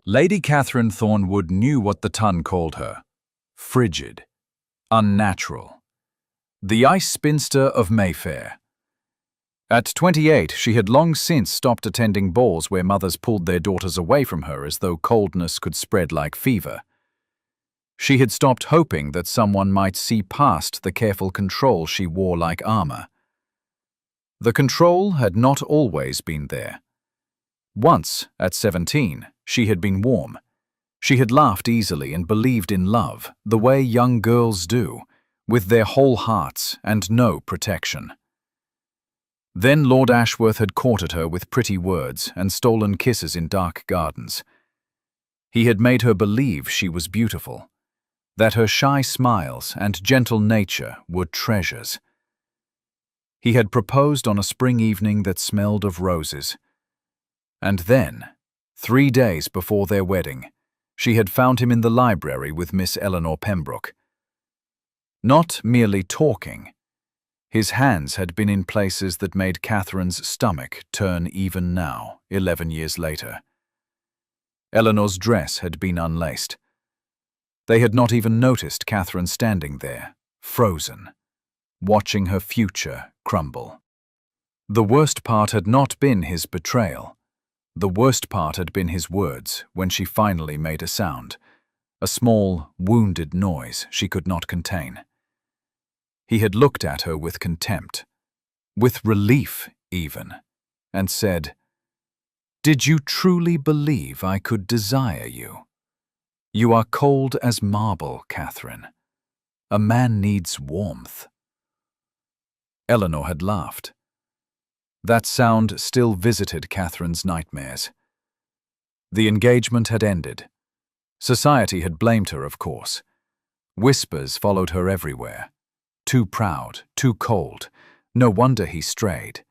Lady Catherine Thornwood knew what the Tun called her: frigid, unnatural, the ice spinster of Mayfair. At 28, she had long since stopped attending balls where mothers pulled their daughters away from her as though coldness could spread like fever. She had stopped hoping that someone might see past the careful control she wore like armor. The control had not always been there. Once, at 17, she had been warm. She had laughed easily and believed in love, the way young girls do, with their whole hearts and no protection. Then Lord Ashworth had courted her with pretty words and stolen kisses in dark gardens. He had made her believe she was beautiful, that her shy smiles and gentle nature were treasures. He had proposed on a spring evening that smelled of roses. And then, 3 days before their wedding, she had found him in the library with Miss Eleanor Pembroke. Not merely talking. His hands had been in places that made Catherine's stomach turn even now, 11 years later. Eleanor's dress had been unlaced. They had not even noticed Catherine standing there, frozen, watching her future crumble. The worst part had not been his betrayal. The worst part had been his words when she finally made a sound, a small, wounded noise she could not contain. He had looked at her with contempt, with relief even, and said, "Did you truly believe I could desire you? You are cold as marble, Catherine. A man needs warmth." Eleanor had laughed. That sound still visited Catherine's nightmares. The engagement had ended. Society had blamed her, of course. Whispers followed her everywhere. Too proud, too cold. No wonder he strayed.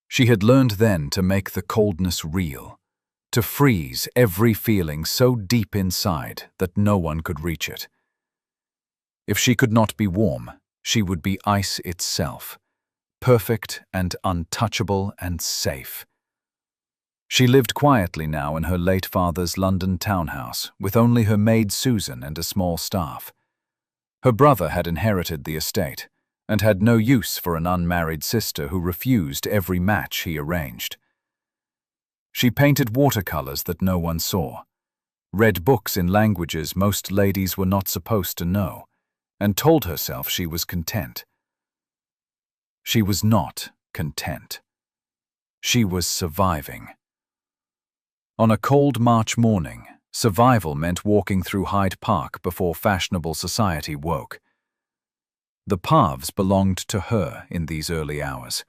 She had learned then to make the coldness real, to freeze every feeling so deep inside that no one could reach it. If she could not be warm, she would be ice itself, perfect and untouchable and safe. She lived quietly now in her late father's London townhouse, with only her maid Susan and a small staff. Her brother had inherited the estate, and had no use for an unmarried sister who refused every match he arranged. She painted watercolors that no one saw, read books in languages most ladies were not supposed to know, and told herself she was content. She was not content. She was surviving. On a cold March morning, survival meant walking through Hyde Park before fashionable society woke. The paths belonged to her in these early hours,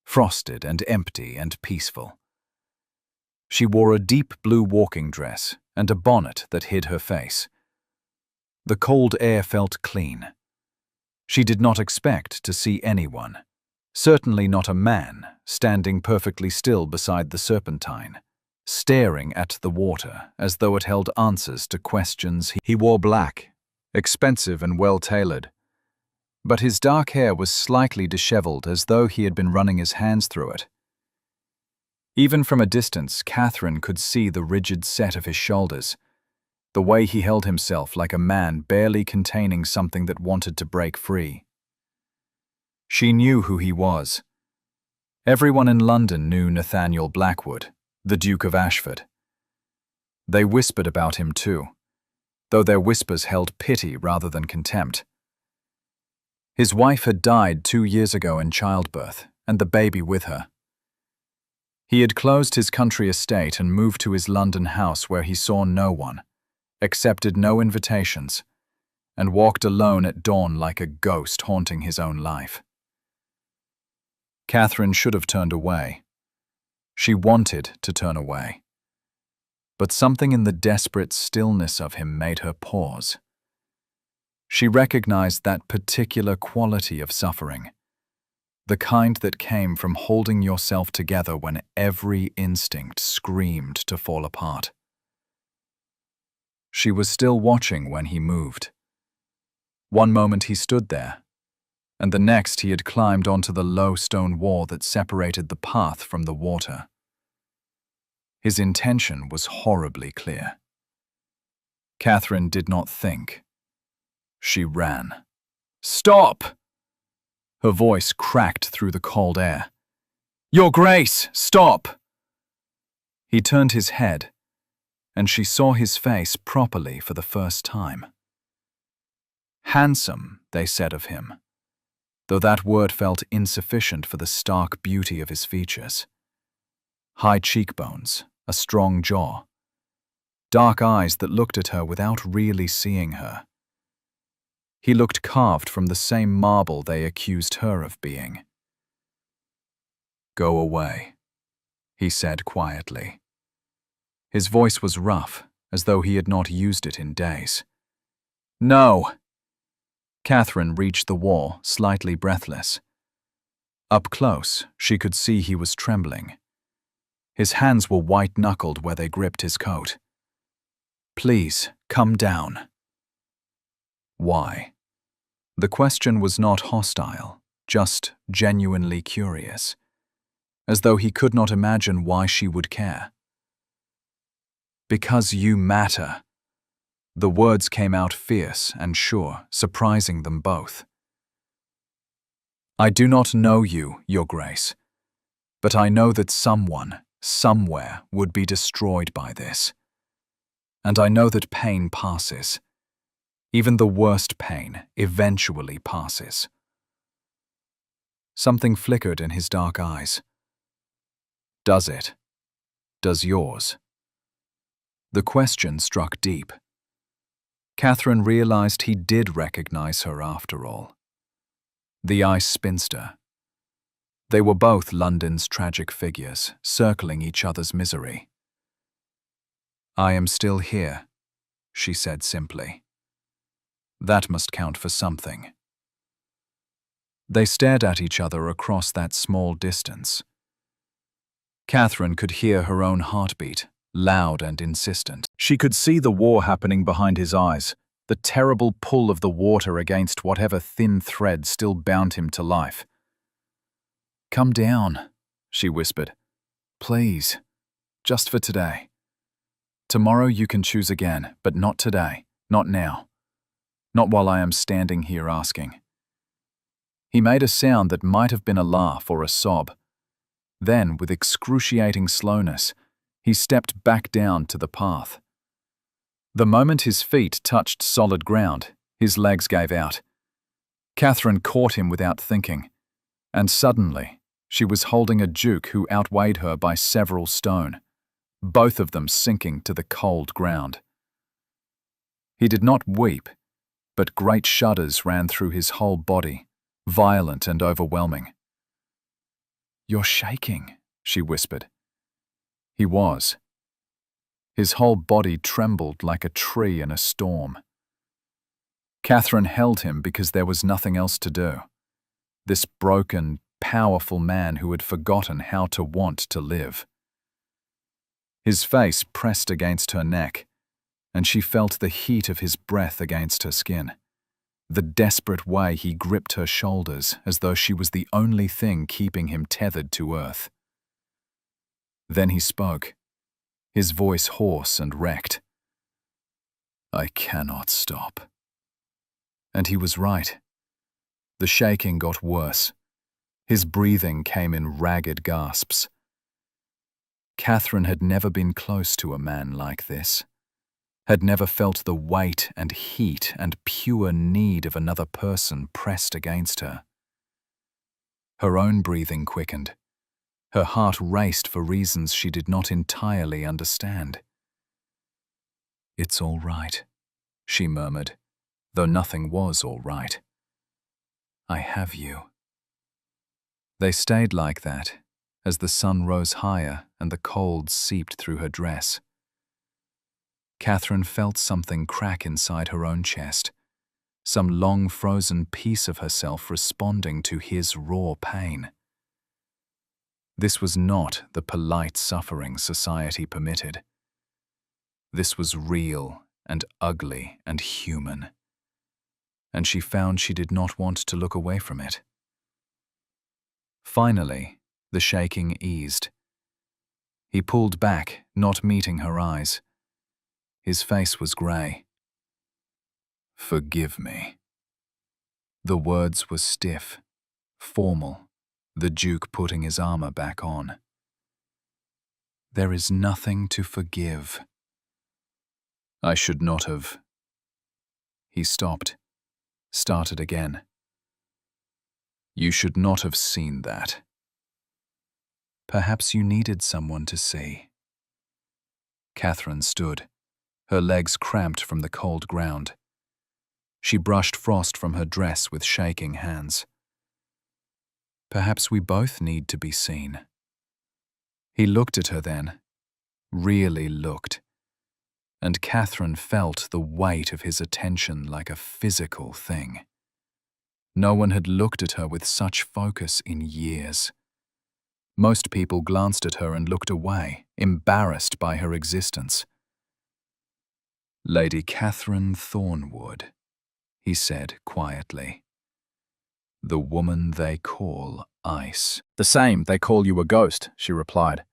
frosted and empty and peaceful. She wore a deep blue walking dress and a bonnet that hid her face. The cold air felt clean. She did not expect to see anyone, certainly not a man, standing perfectly still beside the Serpentine, staring at the water as though it held answers to questions. He wore black, expensive and well-tailored, but his dark hair was slightly disheveled as though he had been running his hands through it. Even from a distance, Catherine could see the rigid set of his shoulders, the way he held himself like a man barely containing something that wanted to break free. She knew who he was. Everyone in London knew Nathaniel Blackwood, the Duke of Ashford. They whispered about him too, though their whispers held pity rather than contempt. His wife had died 2 years ago in childbirth, and the baby with her. He had closed his country estate and moved to his London house where he saw no one, accepted no invitations, and walked alone at dawn like a ghost haunting his own life. Catherine should have turned away. She wanted to turn away. But something in the desperate stillness of him made her pause. She recognized that particular quality of suffering, the kind that came from holding yourself together when every instinct screamed to fall apart. She was still watching when he moved. One moment he stood there, and the next he had climbed onto the low stone wall that separated the path from the water. His intention was horribly clear. Catherine did not think. She ran. "Stop!" Her voice cracked through the cold air. "Your Grace, stop!" He turned his head, and she saw his face properly for the first time. Handsome, they said of him, though that word felt insufficient for the stark beauty of his features. High cheekbones, a strong jaw, dark eyes that looked at her without really seeing her. He looked carved from the same marble they accused her of being. "Go away," he said quietly. His voice was rough, as though he had not used it in days. "No!" Catherine reached the wall, slightly breathless. Up close, she could see he was trembling. His hands were white-knuckled where they gripped his coat. "Please, come down." Why? The question was not hostile, just genuinely curious, as though he could not imagine why she would care. "Because you matter." The words came out fierce and sure, surprising them both. "I do not know you, Your Grace, but I know that someone, somewhere, would be destroyed by this. And I know that pain passes. Even the worst pain eventually passes." Something flickered in his dark eyes. "Does it? Does yours?" The question struck deep. Catherine realized he did recognize her after all. The ice spinster. They were both London's tragic figures, circling each other's misery. "I am still here," she said simply. That must count for something. They stared at each other across that small distance. Catherine could hear her own heartbeat, loud and insistent. She could see the war happening behind his eyes, the terrible pull of the water against whatever thin thread still bound him to life. "Come down," she whispered. "Please, just for today. Tomorrow you can choose again, but not today, not now. Not while I am standing here asking." He made a sound that might have been a laugh or a sob. Then, with excruciating slowness, he stepped back down to the path. The moment his feet touched solid ground, his legs gave out. Catherine caught him without thinking, and suddenly, she was holding a duke who outweighed her by several stone, both of them sinking to the cold ground. He did not weep, but great shudders ran through his whole body, violent and overwhelming. "You're shaking," she whispered. He was. His whole body trembled like a tree in a storm. Catherine held him because there was nothing else to do. This broken, powerful man who had forgotten how to want to live. His face pressed against her neck, and she felt the heat of his breath against her skin. The desperate way he gripped her shoulders as though she was the only thing keeping him tethered to earth. Then he spoke, his voice hoarse and wrecked. "I cannot stop." And he was right. The shaking got worse. His breathing came in ragged gasps. Catherine had never been close to a man like this, had never felt the weight and heat and pure need of another person pressed against her. Her own breathing quickened. Her heart raced for reasons she did not entirely understand. "It's all right," she murmured, though nothing was all right. "I have you." They stayed like that, as the sun rose higher and the cold seeped through her dress. Catherine felt something crack inside her own chest, some long-frozen piece of herself responding to his raw pain. This was not the polite suffering society permitted. This was real and ugly and human, and she found she did not want to look away from it. Finally, the shaking eased. He pulled back, not meeting her eyes. His face was grey. "Forgive me." The words were stiff, formal, the Duke putting his armor back on. "There is nothing to forgive." "I should not have." He stopped, started again. "You should not have seen that." "Perhaps you needed someone to see." Catherine stood, her legs cramped from the cold ground. She brushed frost from her dress with shaking hands. "Perhaps we both need to be seen." He looked at her then, really looked, and Catherine felt the weight of his attention like a physical thing. No one had looked at her with such focus in years. Most people glanced at her and looked away, embarrassed by her existence. "Lady Catherine Thornwood," he said quietly. "The woman they call Ice." "The same they call you a ghost," she replied.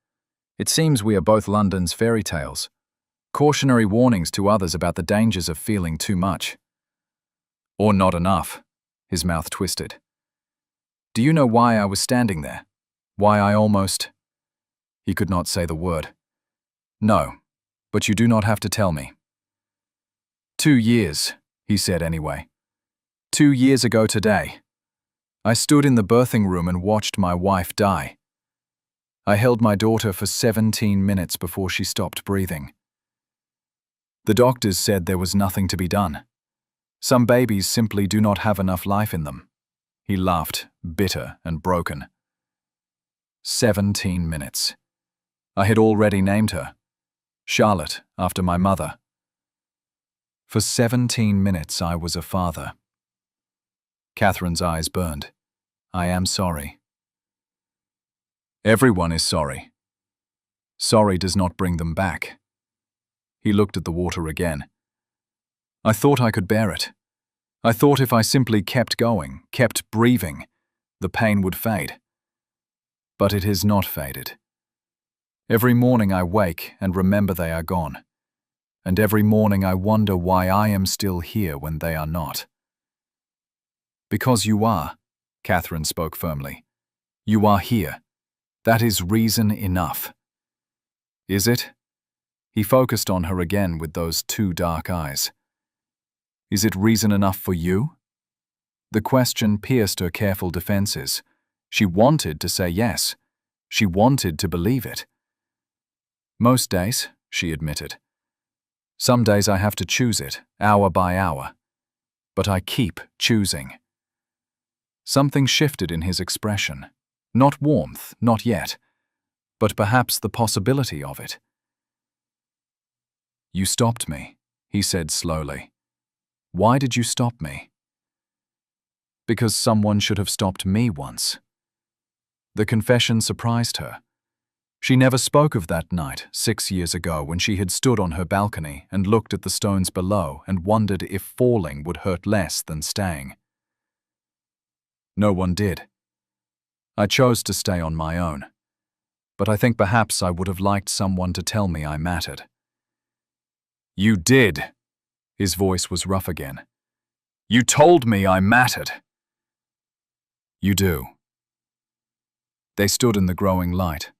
"It seems we are both London's fairy tales. Cautionary warnings to others about the dangers of feeling too much." "Or not enough." His mouth twisted. "Do you know why I was standing there? Why I almost—" He could not say the word. "No, but you do not have to tell me." 2 years, he said anyway. 2 years ago today. I stood in the birthing room and watched my wife die. I held my daughter for 17 minutes before she stopped breathing. The doctors said there was nothing to be done. Some babies simply do not have enough life in them. He laughed, bitter and broken. 17 minutes. I had already named her. Charlotte, after my mother. For 17 minutes I was a father. Catherine's eyes burned. "I am sorry." "Everyone is sorry. Sorry does not bring them back." He looked at the water again. "I thought I could bear it. I thought if I simply kept going, kept breathing, the pain would fade. But it has not faded. Every morning I wake and remember they are gone. And every morning I wonder why I am still here when they are not." "Because you are," Catherine spoke firmly. "You are here. That is reason enough." "Is it?" He focused on her again with those 2 dark eyes. "Is it reason enough for you?" The question pierced her careful defenses. She wanted to say yes. She wanted to believe it. "Most days," she admitted. "Some days I have to choose it, hour by hour. But I keep choosing." Something shifted in his expression. Not warmth, not yet, but perhaps the possibility of it. "You stopped me," he said slowly. "Why did you stop me?" "Because someone should have stopped me once." The confession surprised her. She never spoke of that night 6 years ago when she had stood on her balcony and looked at the stones below and wondered if falling would hurt less than staying. "No one did. I chose to stay on my own. But I think perhaps I would have liked someone to tell me I mattered." "You did." His voice was rough again. "You told me I mattered." "You do." They stood in the growing light.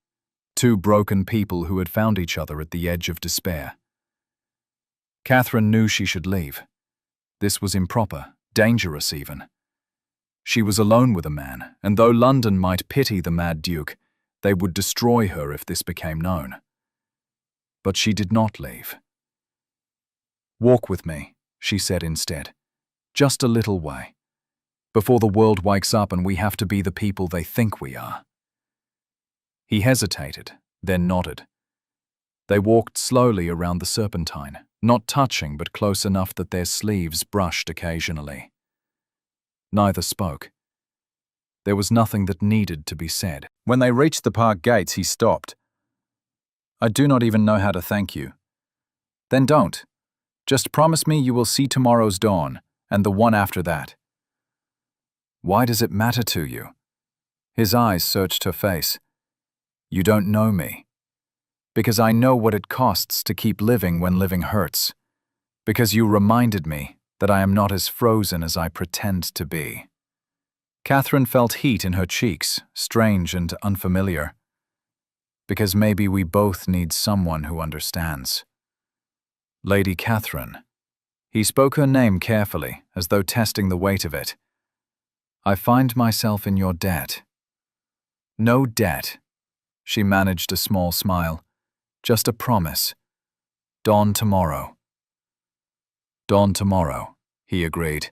2 broken people who had found each other at the edge of despair. Catherine knew she should leave. This was improper, dangerous even. She was alone with a man, and though London might pity the mad Duke, they would destroy her if this became known. But she did not leave. "Walk with me," she said instead. "Just a little way. Before the world wakes up and we have to be the people they think we are." He hesitated, then nodded. They walked slowly around the Serpentine, not touching but close enough that their sleeves brushed occasionally. Neither spoke. There was nothing that needed to be said. When they reached the park gates, he stopped. "I do not even know how to thank you." "Then don't. Just promise me you will see tomorrow's dawn, and the one after that." "Why does it matter to you?" His eyes searched her face. "You don't know me." Because I know what it costs to keep living when living hurts. Because you reminded me that I am not as frozen as I pretend to be. Catherine felt heat in her cheeks, strange and unfamiliar. Because maybe we both need someone who understands. Lady Catherine. He spoke her name carefully, as though testing the weight of it. I find myself in your debt. No debt. She managed a small smile. Just a promise. Dawn tomorrow. Dawn tomorrow, he agreed.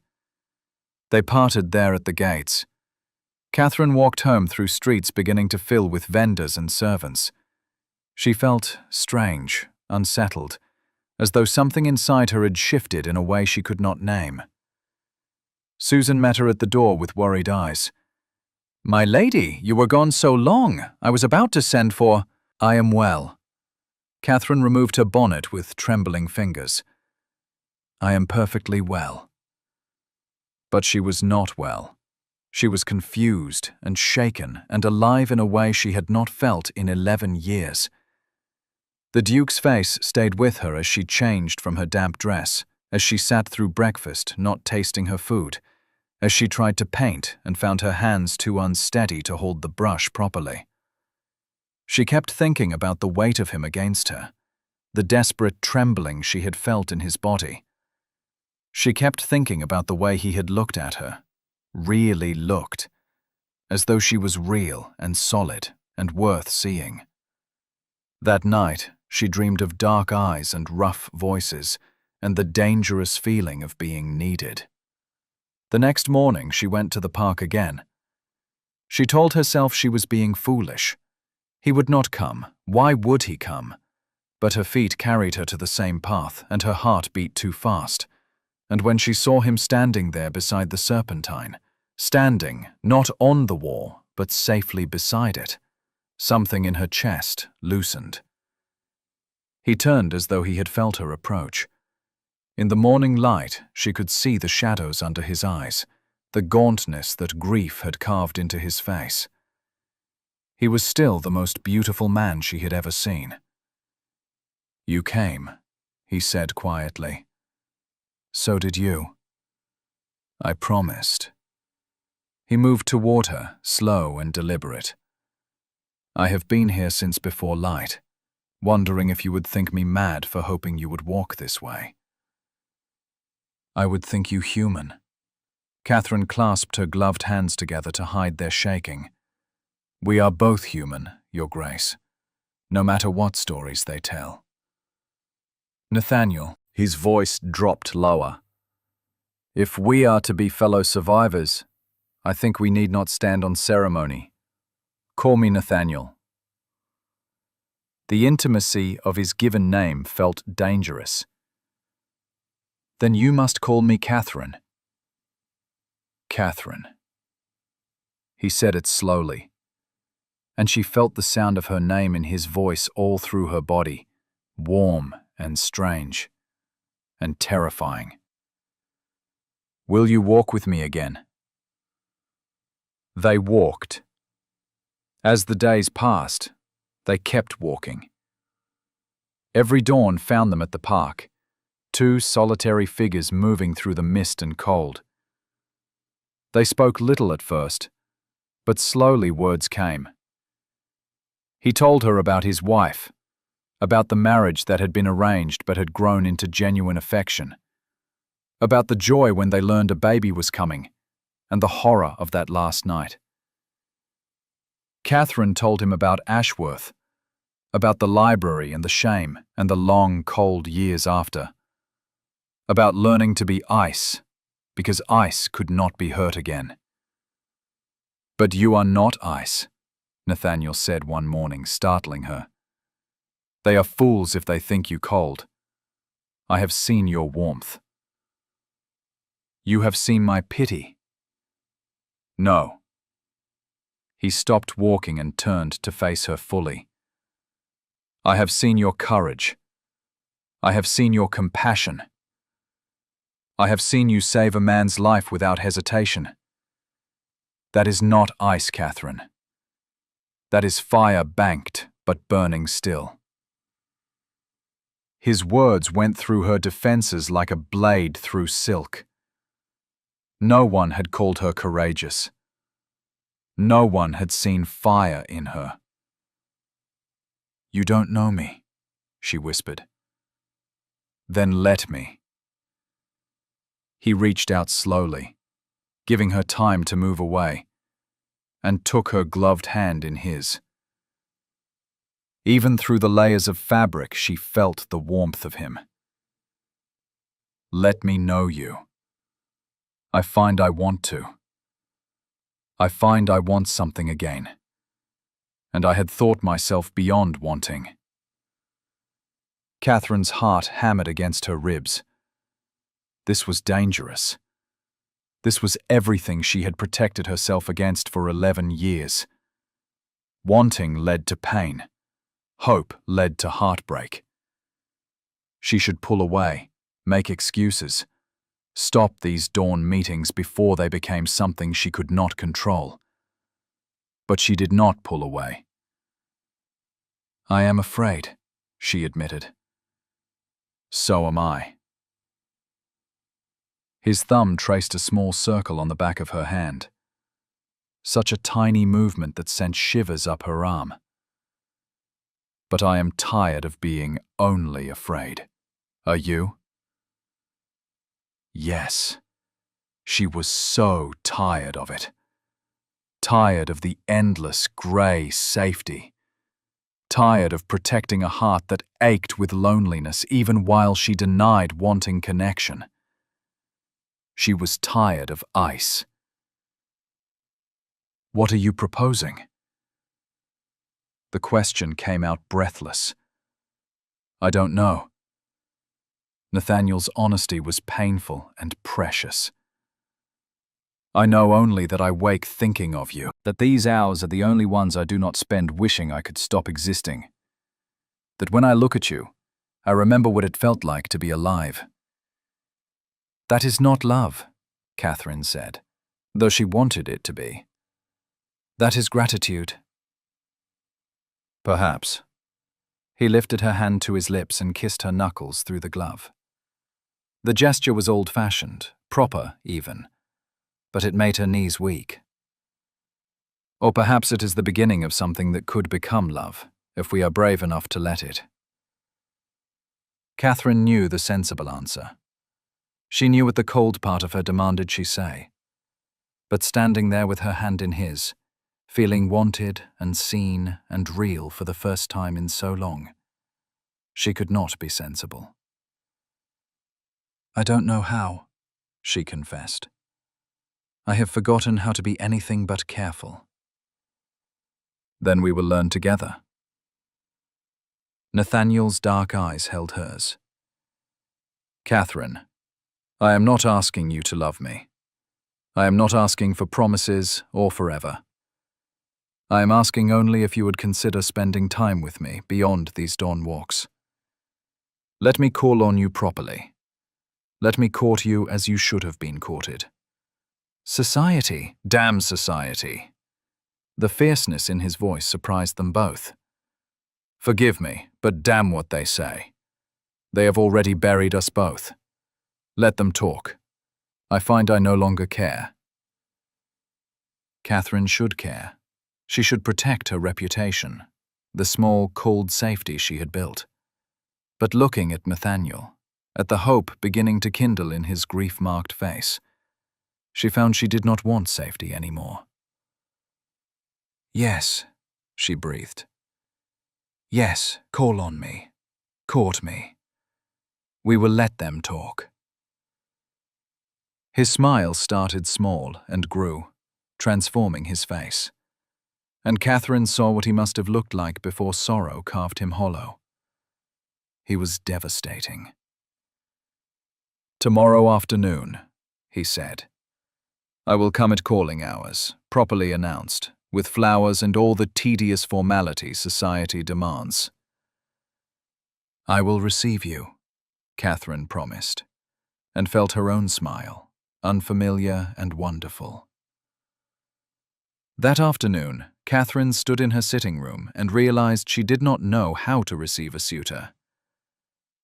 They parted there at the gates. Catherine walked home through streets beginning to fill with vendors and servants. She felt strange, unsettled, as though something inside her had shifted in a way she could not name. Susan met her at the door with worried eyes. "My lady, you were gone so long. I was about to send for—" "I am well." Catherine removed her bonnet with trembling fingers. "I am perfectly well." But she was not well. She was confused and shaken and alive in a way she had not felt in 11 years. The Duke's face stayed with her as she changed from her damp dress, as she sat through breakfast not tasting her food, as she tried to paint and found her hands too unsteady to hold the brush properly. She kept thinking about the weight of him against her, the desperate trembling she had felt in his body. She kept thinking about the way he had looked at her, really looked, as though she was real and solid and worth seeing. That night, she dreamed of dark eyes and rough voices and the dangerous feeling of being needed. The next morning, she went to the park again. She told herself she was being foolish. He would not come. Why would he come? But her feet carried her to the same path, and her heart beat too fast. And when she saw him standing there beside the Serpentine, standing, not on the wall, but safely beside it, something in her chest loosened. He turned as though he had felt her approach. In the morning light, she could see the shadows under his eyes, the gauntness that grief had carved into his face. He was still the most beautiful man she had ever seen. "You came," he said quietly. "So did you." "I promised." He moved toward her, slow and deliberate. "I have been here since before light, wondering if you would think me mad for hoping you would walk this way." "I would think you human." Catherine clasped her gloved hands together to hide their shaking. "We are both human, Your Grace, no matter what stories they tell." "Nathaniel," his voice dropped lower. "If we are to be fellow survivors, I think we need not stand on ceremony. Call me Nathaniel." The intimacy of his given name felt dangerous. "Then you must call me Catherine." "Catherine." He said it slowly, and she felt the sound of her name in his voice all through her body, warm and strange and terrifying. "Will you walk with me again?" They walked. As the days passed, they kept walking. Every dawn found them at the park, two solitary figures moving through the mist and cold. They spoke little at first, but slowly words came. He told her about his wife, about the marriage that had been arranged but had grown into genuine affection, about the joy when they learned a baby was coming, and the horror of that last night. Catherine told him about Ashworth, about the library and the shame and the long, cold years after, about learning to be ice, because ice could not be hurt again. "But you are not ice," Nathaniel said one morning, startling her. "They are fools if they think you cold. I have seen your warmth." "You have seen my pity." "No." He stopped walking and turned to face her fully. "I have seen your courage. I have seen your compassion. I have seen you save a man's life without hesitation. That is not ice, Catherine. That is fire banked but burning still." His words went through her defenses like a blade through silk. No one had called her courageous. No one had seen fire in her. "You don't know me," she whispered. "Then let me." He reached out slowly, giving her time to move away, and took her gloved hand in his. Even through the layers of fabric, she felt the warmth of him. "Let me know you. I find I want to. I find I want something again. And I had thought myself beyond wanting." Catherine's heart hammered against her ribs. This was dangerous. This was everything she had protected herself against for 11 years. Wanting led to pain. Hope led to heartbreak. She should pull away, make excuses, stop these dawn meetings before they became something she could not control. But she did not pull away. "I am afraid," she admitted. "So am I." His thumb traced a small circle on the back of her hand. Such a tiny movement that sent shivers up her arm. "But I am tired of being only afraid. Are you?" Yes. She was so tired of it. Tired of the endless grey safety. Tired of protecting a heart that ached with loneliness even while she denied wanting connection. She was tired of ice. "What are you proposing?" The question came out breathless. "I don't know." Nathaniel's honesty was painful and precious. "I know only that I wake thinking of you, that these hours are the only ones I do not spend wishing I could stop existing. That when I look at you, I remember what it felt like to be alive." "That is not love," Catherine said, though she wanted it to be. "That is gratitude." "Perhaps." He lifted her hand to his lips and kissed her knuckles through the glove. The gesture was old-fashioned, proper even, but it made her knees weak. Or perhaps it is the beginning of something that could become love, if we are brave enough to let it. Catherine knew the sensible answer. She knew what the cold part of her demanded she say. But standing there with her hand in his, feeling wanted and seen and real for the first time in so long, she could not be sensible. "I don't know how," she confessed. "I have forgotten how to be anything but careful." "Then we will learn together." Nathaniel's dark eyes held hers. "Catherine, I am not asking you to love me. I am not asking for promises or forever. I am asking only if you would consider spending time with me beyond these dawn walks. Let me call on you properly. Let me court you as you should have been courted. Society, damn society." The fierceness in his voice surprised them both. "Forgive me, but damn what they say. They have already buried us both. Let them talk. I find I no longer care." Catherine should care. She should protect her reputation, the small, cold safety she had built. But looking at Nathaniel, at the hope beginning to kindle in his grief-marked face, she found she did not want safety anymore. "Yes," she breathed. "Yes, call on me. Court me. We will let them talk." His smile started small and grew, transforming his face. And Catherine saw what he must have looked like before sorrow carved him hollow. He was devastating. "Tomorrow afternoon," he said. "I will come at calling hours, properly announced, with flowers and all the tedious formality society demands." "I will receive you," Catherine promised, and felt her own smile, unfamiliar and wonderful. That afternoon, Catherine stood in her sitting room and realized she did not know how to receive a suitor.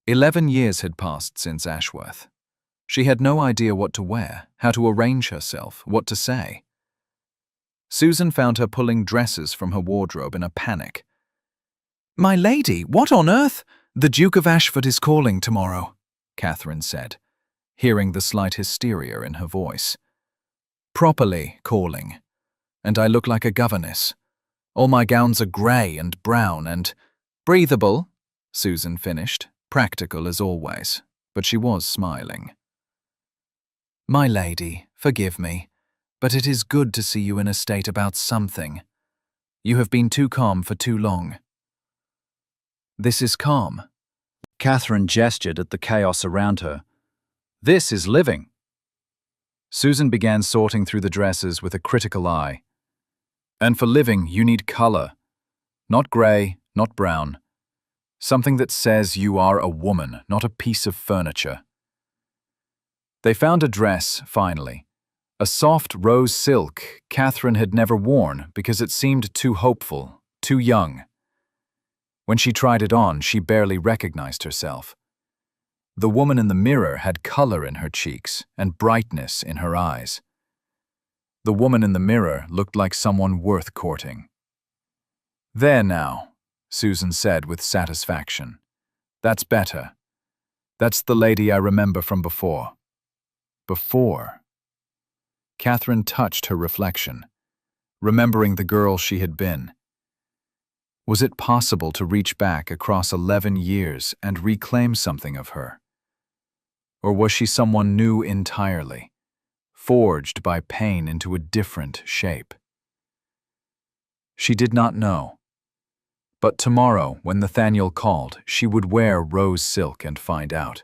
11 years had passed since Ashworth. She had no idea what to wear, how to arrange herself, what to say. Susan found her pulling dresses from her wardrobe in a panic. "My lady, what on earth? The Duke of Ashford is calling tomorrow," Catherine said, hearing the slight hysteria in her voice. "Properly calling. And I look like a governess. All my gowns are grey and brown and—" "Breathable," Susan finished, practical as always, but she was smiling. "My lady, forgive me, but it is good to see you in a state about something. You have been too calm for too long." "This is calm." Catherine gestured at the chaos around her. "This is living." Susan began sorting through the dresses with a critical eye. "And for living, you need color. Not gray, not brown. Something that says you are a woman, not a piece of furniture." They found a dress, finally. A soft rose silk Catherine had never worn because it seemed too hopeful, too young. When she tried it on, she barely recognized herself. The woman in the mirror had color in her cheeks and brightness in her eyes. The woman in the mirror looked like someone worth courting. "There now," Susan said with satisfaction. "That's better. That's the lady I remember from before." Before. Catherine touched her reflection, remembering the girl she had been. Was it possible to reach back across 11 years and reclaim something of her? Or was she someone new entirely, forged by pain into a different shape? She did not know. But tomorrow, when Nathaniel called, she would wear rose silk and find out.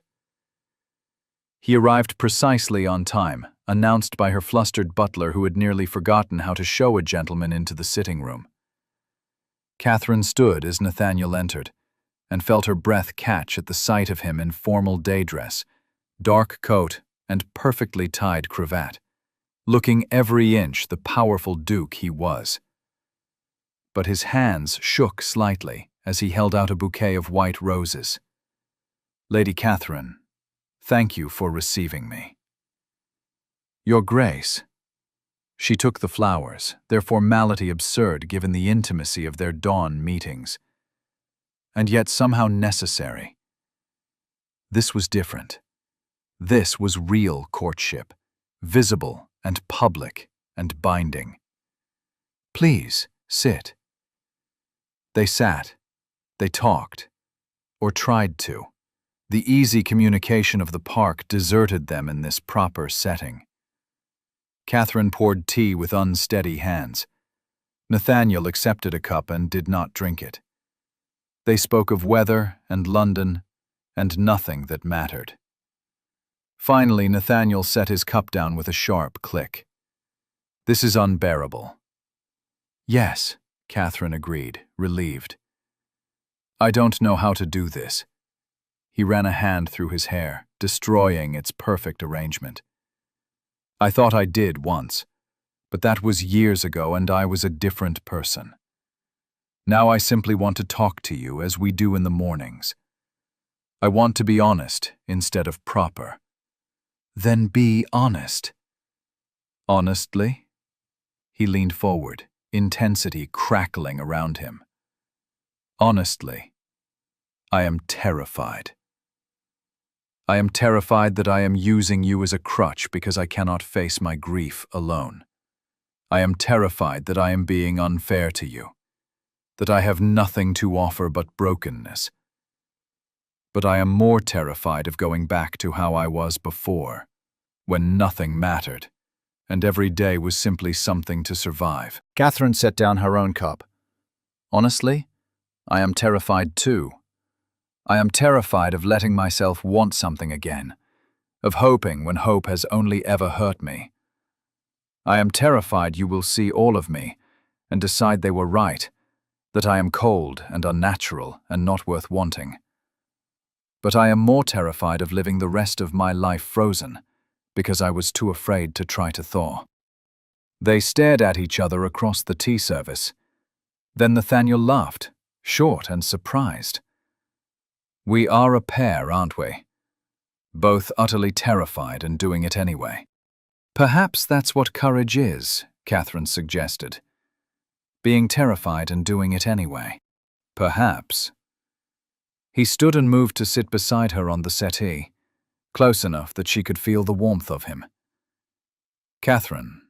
He arrived precisely on time, announced by her flustered butler who had nearly forgotten how to show a gentleman into the sitting room. Catherine stood as Nathaniel entered, and felt her breath catch at the sight of him in formal day dress, dark coat, and perfectly tied cravat, looking every inch the powerful duke he was. But his hands shook slightly as he held out a bouquet of white roses. "Lady Catherine, thank you for receiving me." "Your Grace." She took the flowers, their formality absurd given the intimacy of their dawn meetings, and yet somehow necessary. This was different. This was real courtship, visible and public and binding. "Please, sit." They sat. They talked. Or tried to. The easy communication of the park deserted them in this proper setting. Catherine poured tea with unsteady hands. Nathaniel accepted a cup and did not drink it. They spoke of weather and London and nothing that mattered. Finally, Nathaniel set his cup down with a sharp click. "This is unbearable." "Yes," Catherine agreed, relieved. "I don't know how to do this." He ran a hand through his hair, destroying its perfect arrangement. "I thought I did once, but that was years ago and I was a different person. Now I simply want to talk to you as we do in the mornings. I want to be honest instead of proper." "Then be honest." "Honestly?" He leaned forward, intensity crackling around him. "Honestly, I am terrified. I am terrified that I am using you as a crutch because I cannot face my grief alone. I am terrified that I am being unfair to you, that I have nothing to offer but brokenness. But I am more terrified of going back to how I was before, when nothing mattered, and every day was simply something to survive." Catherine set down her own cup. "Honestly, I am terrified too. I am terrified of letting myself want something again, of hoping when hope has only ever hurt me. I am terrified you will see all of me and decide they were right, that I am cold and unnatural and not worth wanting. But I am more terrified of living the rest of my life frozen, because I was too afraid to try to thaw." They stared at each other across the tea service. Then Nathaniel laughed, short and surprised. We are a pair, aren't we? Both utterly terrified and doing it anyway. Perhaps that's what courage is, Catherine suggested. Being terrified and doing it anyway. Perhaps. He stood and moved to sit beside her on the settee, close enough that she could feel the warmth of him. Catherine,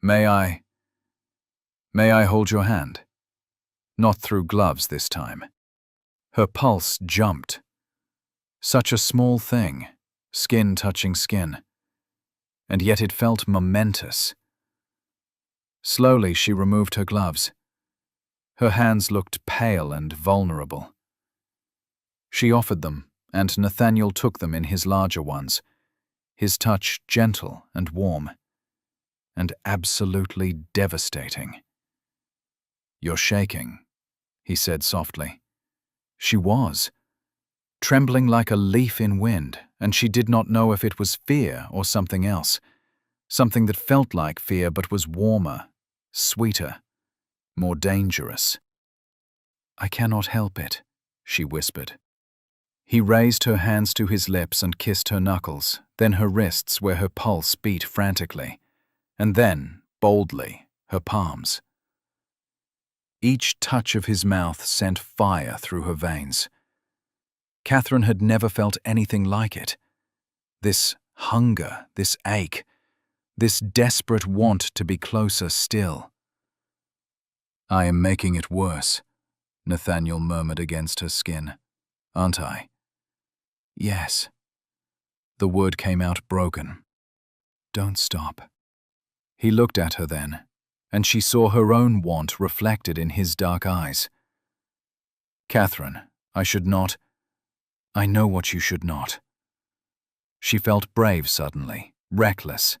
may I hold your hand? Not through gloves this time. Her pulse jumped. Such a small thing, skin touching skin. And yet it felt momentous. Slowly she removed her gloves. Her hands looked pale and vulnerable. She offered them, and Nathaniel took them in his larger ones, his touch gentle and warm, and absolutely devastating. "You're shaking," he said softly. She was, trembling like a leaf in wind, and she did not know if it was fear or something else, something that felt like fear but was warmer, sweeter, more dangerous. "I cannot help it," she whispered. He raised her hands to his lips and kissed her knuckles, then her wrists where her pulse beat frantically, and then, boldly, her palms. Each touch of his mouth sent fire through her veins. Catherine had never felt anything like it. This hunger, this ache, this desperate want to be closer still. "I am making it worse," Nathaniel murmured against her skin. "Aren't I?" "Yes." The word came out broken. "Don't stop." He looked at her then, and she saw her own want reflected in his dark eyes. "Catherine, I should not. I know what you should not." She felt brave suddenly, reckless.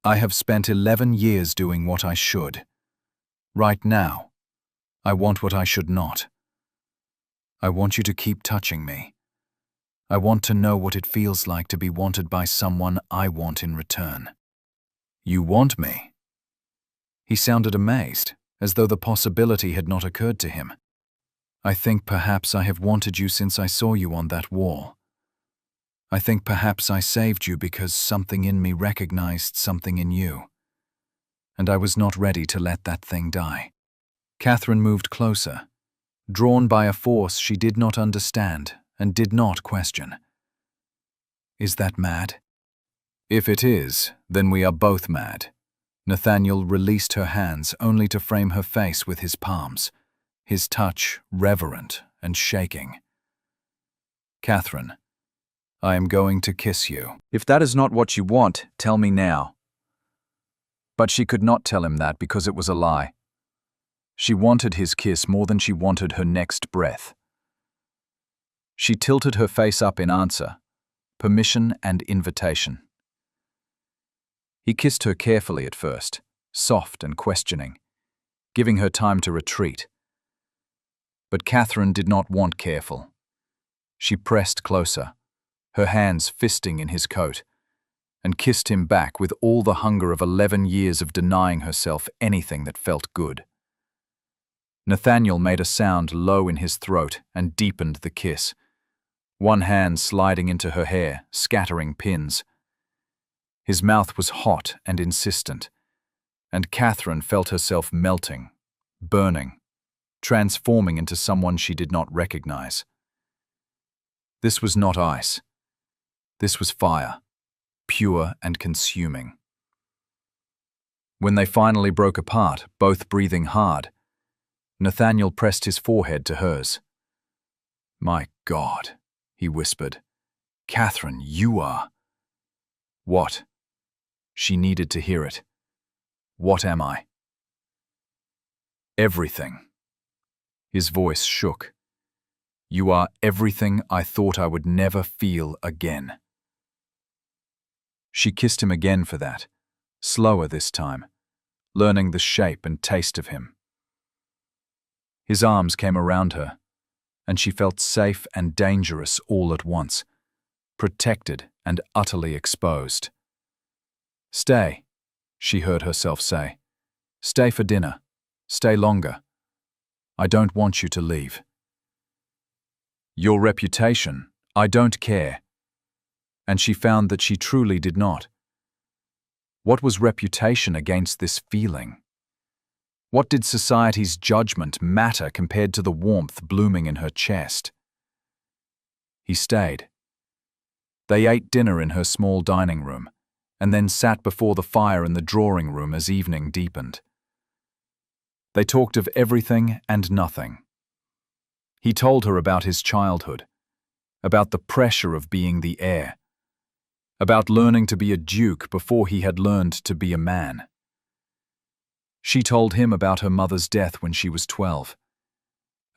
"I have spent 11 years doing what I should. Right now, I want what I should not. I want you to keep touching me. I want to know what it feels like to be wanted by someone I want in return." "You want me?" He sounded amazed, as though the possibility had not occurred to him. "I think perhaps I have wanted you since I saw you on that wall. I think perhaps I saved you because something in me recognized something in you. And I was not ready to let that thing die." Catherine moved closer, drawn by a force she did not understand and did not question. "Is that mad?" "If it is, then we are both mad." Nathaniel released her hands only to frame her face with his palms, his touch reverent and shaking. "Catherine, I am going to kiss you." "If that is not what you want, tell me now." But she could not tell him that because it was a lie. She wanted his kiss more than she wanted her next breath. She tilted her face up in answer, permission and invitation. He kissed her carefully at first, soft and questioning, giving her time to retreat. But Catherine did not want careful. She pressed closer, her hands fisting in his coat, and kissed him back with all the hunger of 11 years of denying herself anything that felt good. Nathaniel made a sound low in his throat and deepened the kiss, one hand sliding into her hair, scattering pins. His mouth was hot and insistent, and Catherine felt herself melting, burning, transforming into someone she did not recognize. This was not ice. This was fire, pure and consuming. When they finally broke apart, both breathing hard, Nathaniel pressed his forehead to hers. "My God," he whispered. "Catherine, you are—" "What?" She needed to hear it. "What am I?" "Everything." His voice shook. "You are everything I thought I would never feel again." She kissed him again for that, slower this time, learning the shape and taste of him. His arms came around her, and she felt safe and dangerous all at once, protected and utterly exposed. "Stay," she heard herself say. "Stay for dinner. Stay longer. I don't want you to leave." Your reputation, I don't care. And she found that she truly did not. What was reputation against this feeling? What did society's judgment matter compared to the warmth blooming in her chest? He stayed. They ate dinner in her small dining room, and then sat before the fire in the drawing room as evening deepened. They talked of everything and nothing. He told her about his childhood, about the pressure of being the heir, about learning to be a duke before he had learned to be a man. She told him about her mother's death when she was 12,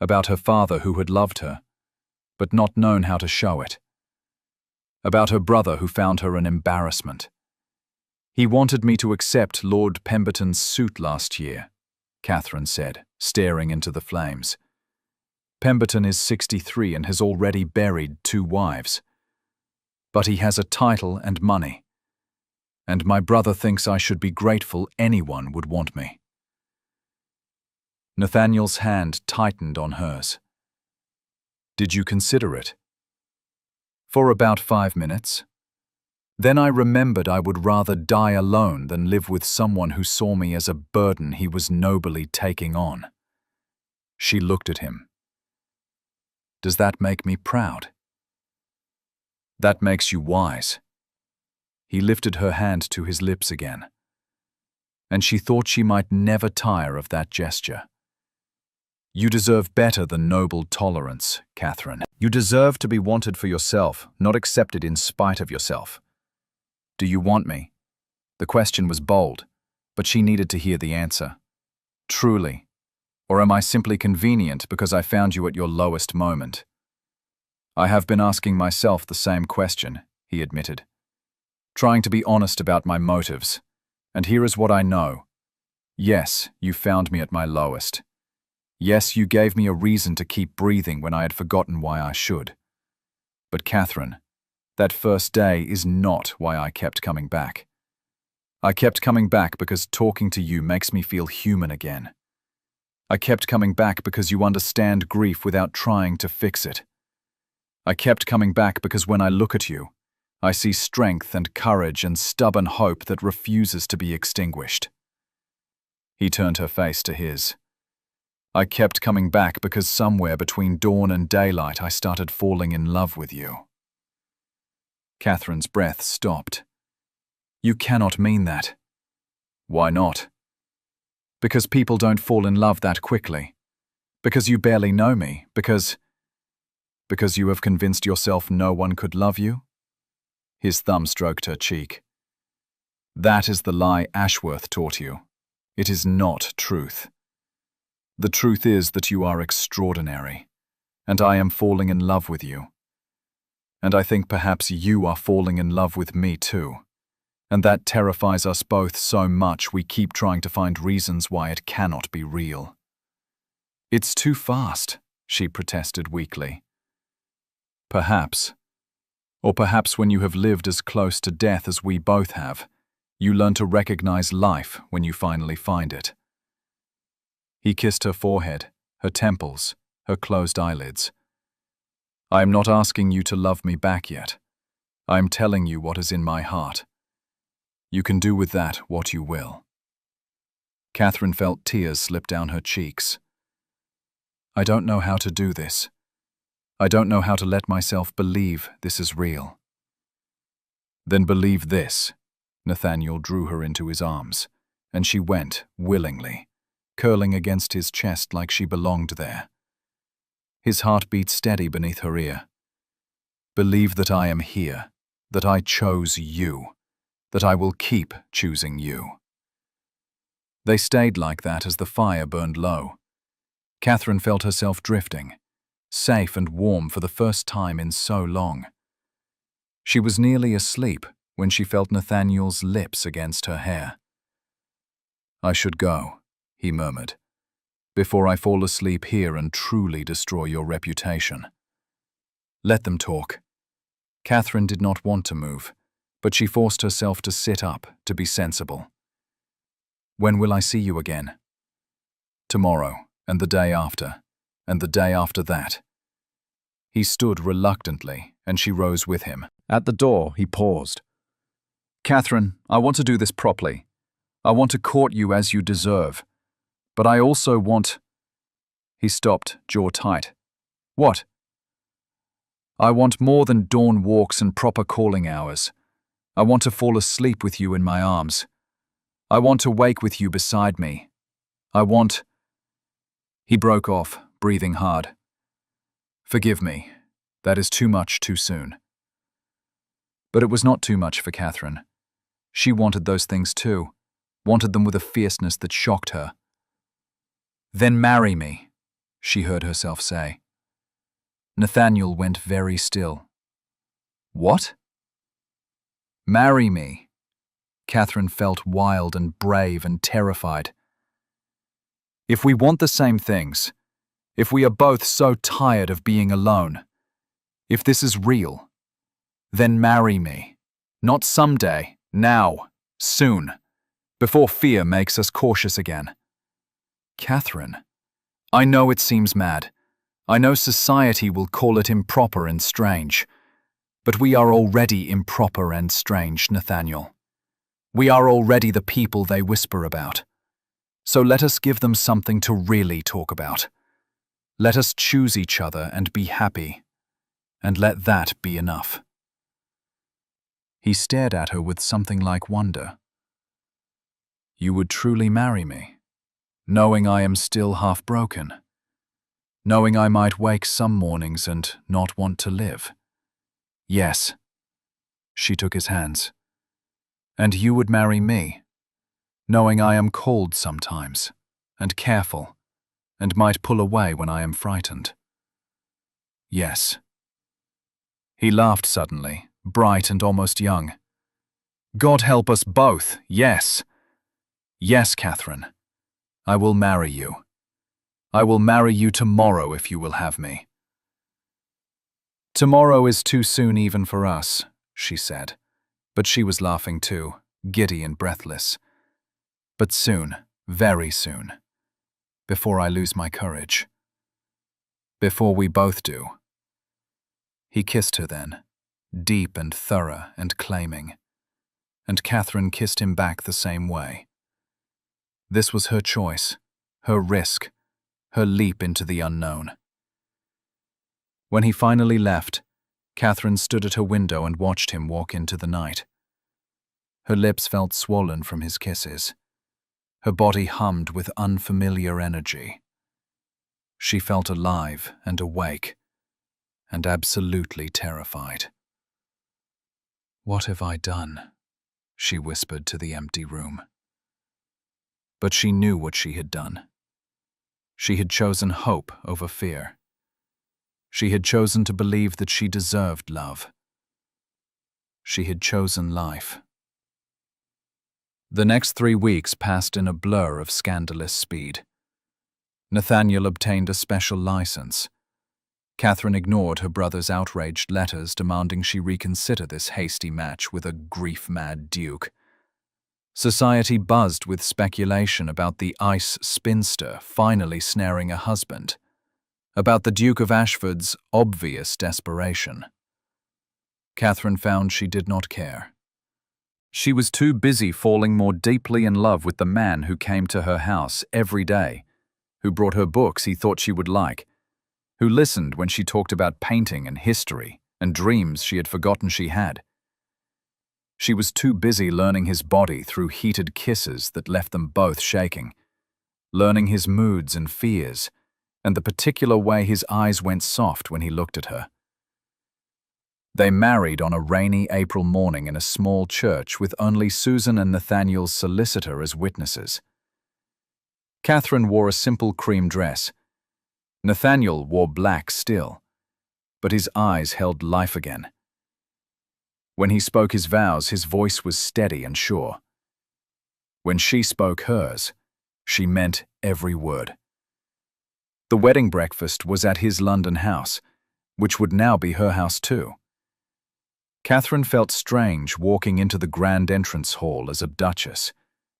about her father who had loved her, but not known how to show it, about her brother who found her an embarrassment. He wanted me to accept Lord Pemberton's suit last year, Catherine said, staring into the flames. Pemberton is 63 and has already buried 2 wives. But he has a title and money, and my brother thinks I should be grateful anyone would want me. Nathaniel's hand tightened on hers. Did you consider it? For about 5 minutes. Then I remembered I would rather die alone than live with someone who saw me as a burden he was nobly taking on. She looked at him. Does that make me proud? That makes you wise. He lifted her hand to his lips again, and she thought she might never tire of that gesture. You deserve better than noble tolerance, Catherine. You deserve to be wanted for yourself, not accepted in spite of yourself. Do you want me? The question was bold, but she needed to hear the answer. Truly, or am I simply convenient because I found you at your lowest moment? I have been asking myself the same question, he admitted, trying to be honest about my motives, and here is what I know. Yes, you found me at my lowest. Yes, you gave me a reason to keep breathing when I had forgotten why I should. But Catherine, that first day is not why I kept coming back. I kept coming back because talking to you makes me feel human again. I kept coming back because you understand grief without trying to fix it. I kept coming back because when I look at you, I see strength and courage and stubborn hope that refuses to be extinguished. He turned her face to his. I kept coming back because somewhere between dawn and daylight I started falling in love with you. Catherine's breath stopped. You cannot mean that. Why not? Because people don't fall in love that quickly. Because you barely know me. Because you have convinced yourself no one could love you? His thumb stroked her cheek. That is the lie Ashworth taught you. It is not truth. The truth is that you are extraordinary, and I am falling in love with you. And I think perhaps you are falling in love with me too. And that terrifies us both so much we keep trying to find reasons why it cannot be real. It's too fast, she protested weakly. Perhaps. Or perhaps when you have lived as close to death as we both have, you learn to recognize life when you finally find it. He kissed her forehead, her temples, her closed eyelids. I am not asking you to love me back yet. I am telling you what is in my heart. You can do with that what you will. Catherine felt tears slip down her cheeks. I don't know how to do this. I don't know how to let myself believe this is real. Then believe this. Nathaniel drew her into his arms, and she went, willingly, curling against his chest like she belonged there. His heart beat steady beneath her ear. Believe that I am here, that I chose you, that I will keep choosing you. They stayed like that as the fire burned low. Catherine felt herself drifting, safe and warm for the first time in so long. She was nearly asleep when she felt Nathaniel's lips against her hair. I should go, he murmured, before I fall asleep here and truly destroy your reputation. Let them talk. Catherine did not want to move, but she forced herself to sit up, to be sensible. When will I see you again? Tomorrow, and the day after, and the day after that. He stood reluctantly, and she rose with him. At the door, he paused. "Catherine, I want to do this properly. I want to court you as you deserve. But I also want—" He stopped, jaw tight. "What?" "I want more than dawn walks and proper calling hours. I want to fall asleep with you in my arms. I want to wake with you beside me. I want—" He broke off, breathing hard. "Forgive me. That is too much too soon." But it was not too much for Catherine. She wanted those things too, wanted them with a fierceness that shocked her. "Then marry me," she heard herself say. Nathaniel went very still. "What?" "Marry me." Catherine felt wild and brave and terrified. "If we want the same things, if we are both so tired of being alone, if this is real, then marry me. Not someday, now, soon, before fear makes us cautious again." "Catherine, I know it seems mad. I know society will call it improper and strange. But we are already improper and strange, Nathaniel. We are already the people they whisper about. So let us give them something to really talk about. Let us choose each other and be happy. And let that be enough." He stared at her with something like wonder. "You would truly marry me, knowing I am still half broken, knowing I might wake some mornings and not want to live?" "Yes." She took his hands. "And you would marry me, knowing I am cold sometimes, and careful, and might pull away when I am frightened?" "Yes." He laughed suddenly, bright and almost young. "God help us both, yes. Yes, Catherine. I will marry you. I will marry you tomorrow if you will have me." "Tomorrow is too soon even for us," she said, but she was laughing too, giddy and breathless. "But soon, very soon, before I lose my courage. Before we both do." He kissed her then, deep and thorough and claiming, and Catherine kissed him back the same way. This was her choice, her risk, her leap into the unknown. When he finally left, Catherine stood at her window and watched him walk into the night. Her lips felt swollen from his kisses. Her body hummed with unfamiliar energy. She felt alive and awake, and absolutely terrified. "What have I done?" she whispered to the empty room. But she knew what she had done. She had chosen hope over fear. She had chosen to believe that she deserved love. She had chosen life. The next 3 weeks passed in a blur of scandalous speed. Nathaniel obtained a special license. Catherine ignored her brother's outraged letters demanding she reconsider this hasty match with a grief-mad duke. Society buzzed with speculation about the ice spinster finally snaring a husband, about the Duke of Ashford's obvious desperation. Catherine found she did not care. She was too busy falling more deeply in love with the man who came to her house every day, who brought her books he thought she would like, who listened when she talked about painting and history and dreams she had forgotten she had. She was too busy learning his body through heated kisses that left them both shaking, learning his moods and fears, and the particular way his eyes went soft when he looked at her. They married on a rainy April morning in a small church with only Susan and Nathaniel's solicitor as witnesses. Catherine wore a simple cream dress. Nathaniel wore black still, but his eyes held life again. When he spoke his vows, his voice was steady and sure. When she spoke hers, she meant every word. The wedding breakfast was at his London house, which would now be her house too. Catherine felt strange walking into the grand entrance hall as a duchess,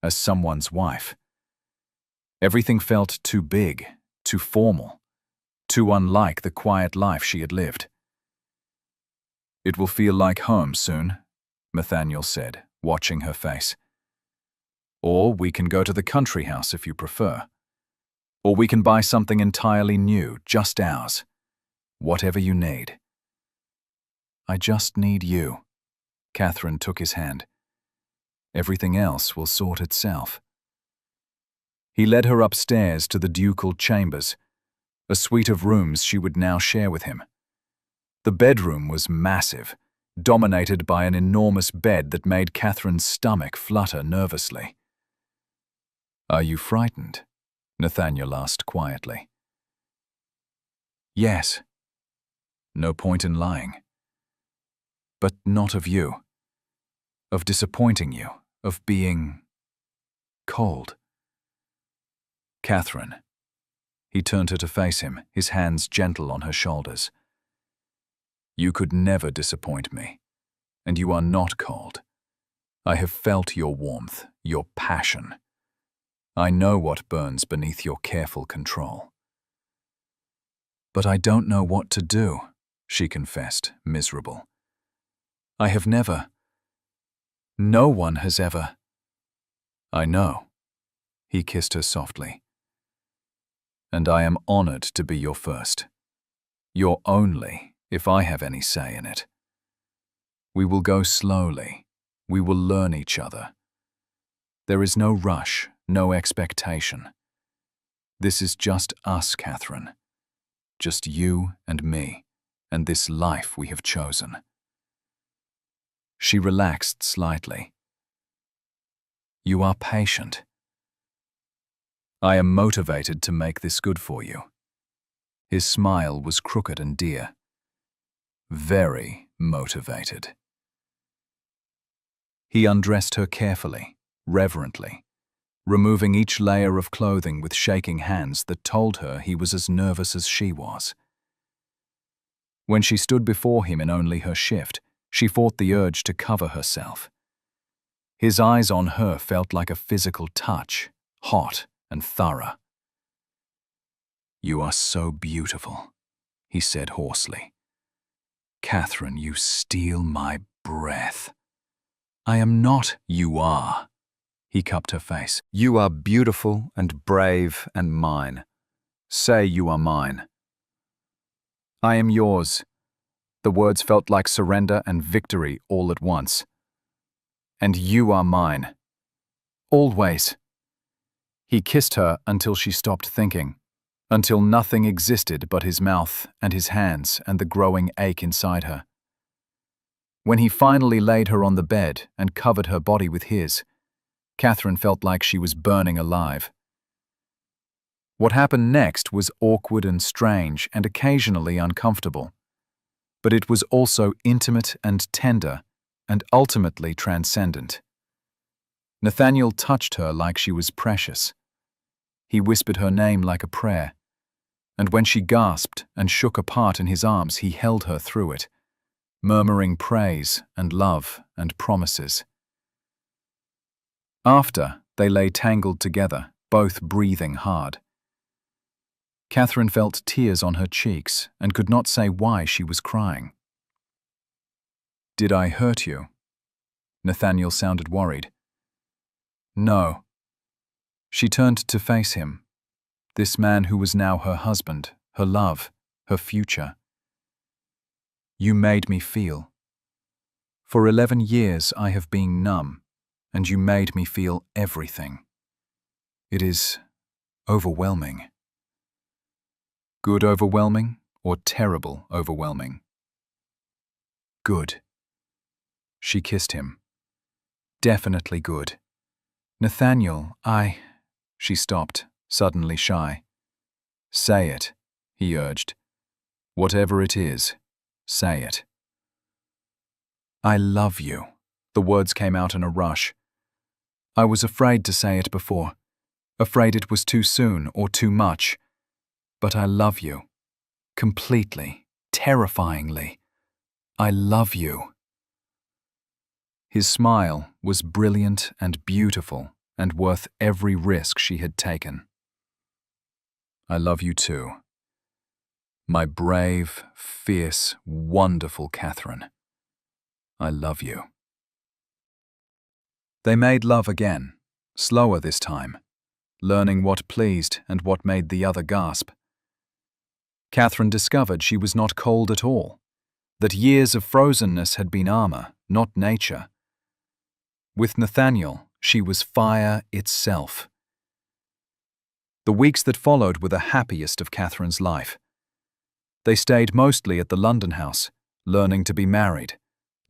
as someone's wife. Everything felt too big, too formal, too unlike the quiet life she had lived. "It will feel like home soon," Nathaniel said, watching her face. "Or we can go to the country house if you prefer. Or we can buy something entirely new, just ours. Whatever you need." "I just need you." Catherine took his hand. "Everything else will sort itself." He led her upstairs to the ducal chambers, a suite of rooms she would now share with him. The bedroom was massive, dominated by an enormous bed that made Catherine's stomach flutter nervously. "Are you frightened?" Nathaniel asked quietly. "Yes." "No point in lying." "But not of you. Of disappointing you, of being cold." "Catherine." He turned her to face him, his hands gentle on her shoulders. "You could never disappoint me, and you are not cold. I have felt your warmth, your passion. I know what burns beneath your careful control." "But I don't know what to do," she confessed, miserable. "I have never. No one has ever." "I know." He kissed her softly. "And I am honored to be your first. Your only, if I have any say in it. We will go slowly. We will learn each other. There is no rush, no expectation. This is just us, Catherine. Just you and me, and this life we have chosen." She relaxed slightly. "You are patient." "I am motivated to make this good for you." His smile was crooked and dear. "Very motivated." He undressed her carefully, reverently, removing each layer of clothing with shaking hands that told her he was as nervous as she was. When she stood before him in only her shift, she fought the urge to cover herself. His eyes on her felt like a physical touch, hot and thorough. "You are so beautiful," he said hoarsely. "Catherine, you steal my breath." "I am not." "You are." He cupped her face. "You are beautiful and brave and mine. Say you are mine." "I am yours." The words felt like surrender and victory all at once. "And you are mine. Always." He kissed her until she stopped thinking, until nothing existed but his mouth and his hands and the growing ache inside her. When he finally laid her on the bed and covered her body with his, Catherine felt like she was burning alive. What happened next was awkward and strange and occasionally uncomfortable, but it was also intimate and tender and ultimately transcendent. Nathaniel touched her like she was precious. He whispered her name like a prayer, and when she gasped and shook apart in his arms, he held her through it, murmuring praise and love and promises. After, they lay tangled together, both breathing hard. Catherine felt tears on her cheeks and could not say why she was crying. "Did I hurt you?" Nathaniel sounded worried. "No." She turned to face him, this man who was now her husband, her love, her future. "You made me feel. For 11 years I have been numb, and you made me feel everything. It is overwhelming." "Good overwhelming or terrible overwhelming?" "Good." She kissed him. "Definitely good. Nathaniel, She stopped, suddenly shy. "Say it," he urged. "Whatever it is, say it." "I love you." The words came out in a rush. "I was afraid to say it before, afraid it was too soon or too much. But I love you. Completely, terrifyingly. I love you." His smile was brilliant and beautiful and worth every risk she had taken. "I love you too." My brave, fierce, wonderful Catherine, I love you. They made love again, slower this time, learning what pleased and what made the other gasp. Catherine discovered she was not cold at all, that years of frozenness had been armor, not nature. With Nathaniel, she was fire itself. The weeks that followed were the happiest of Catherine's life. They stayed mostly at the London house, learning to be married,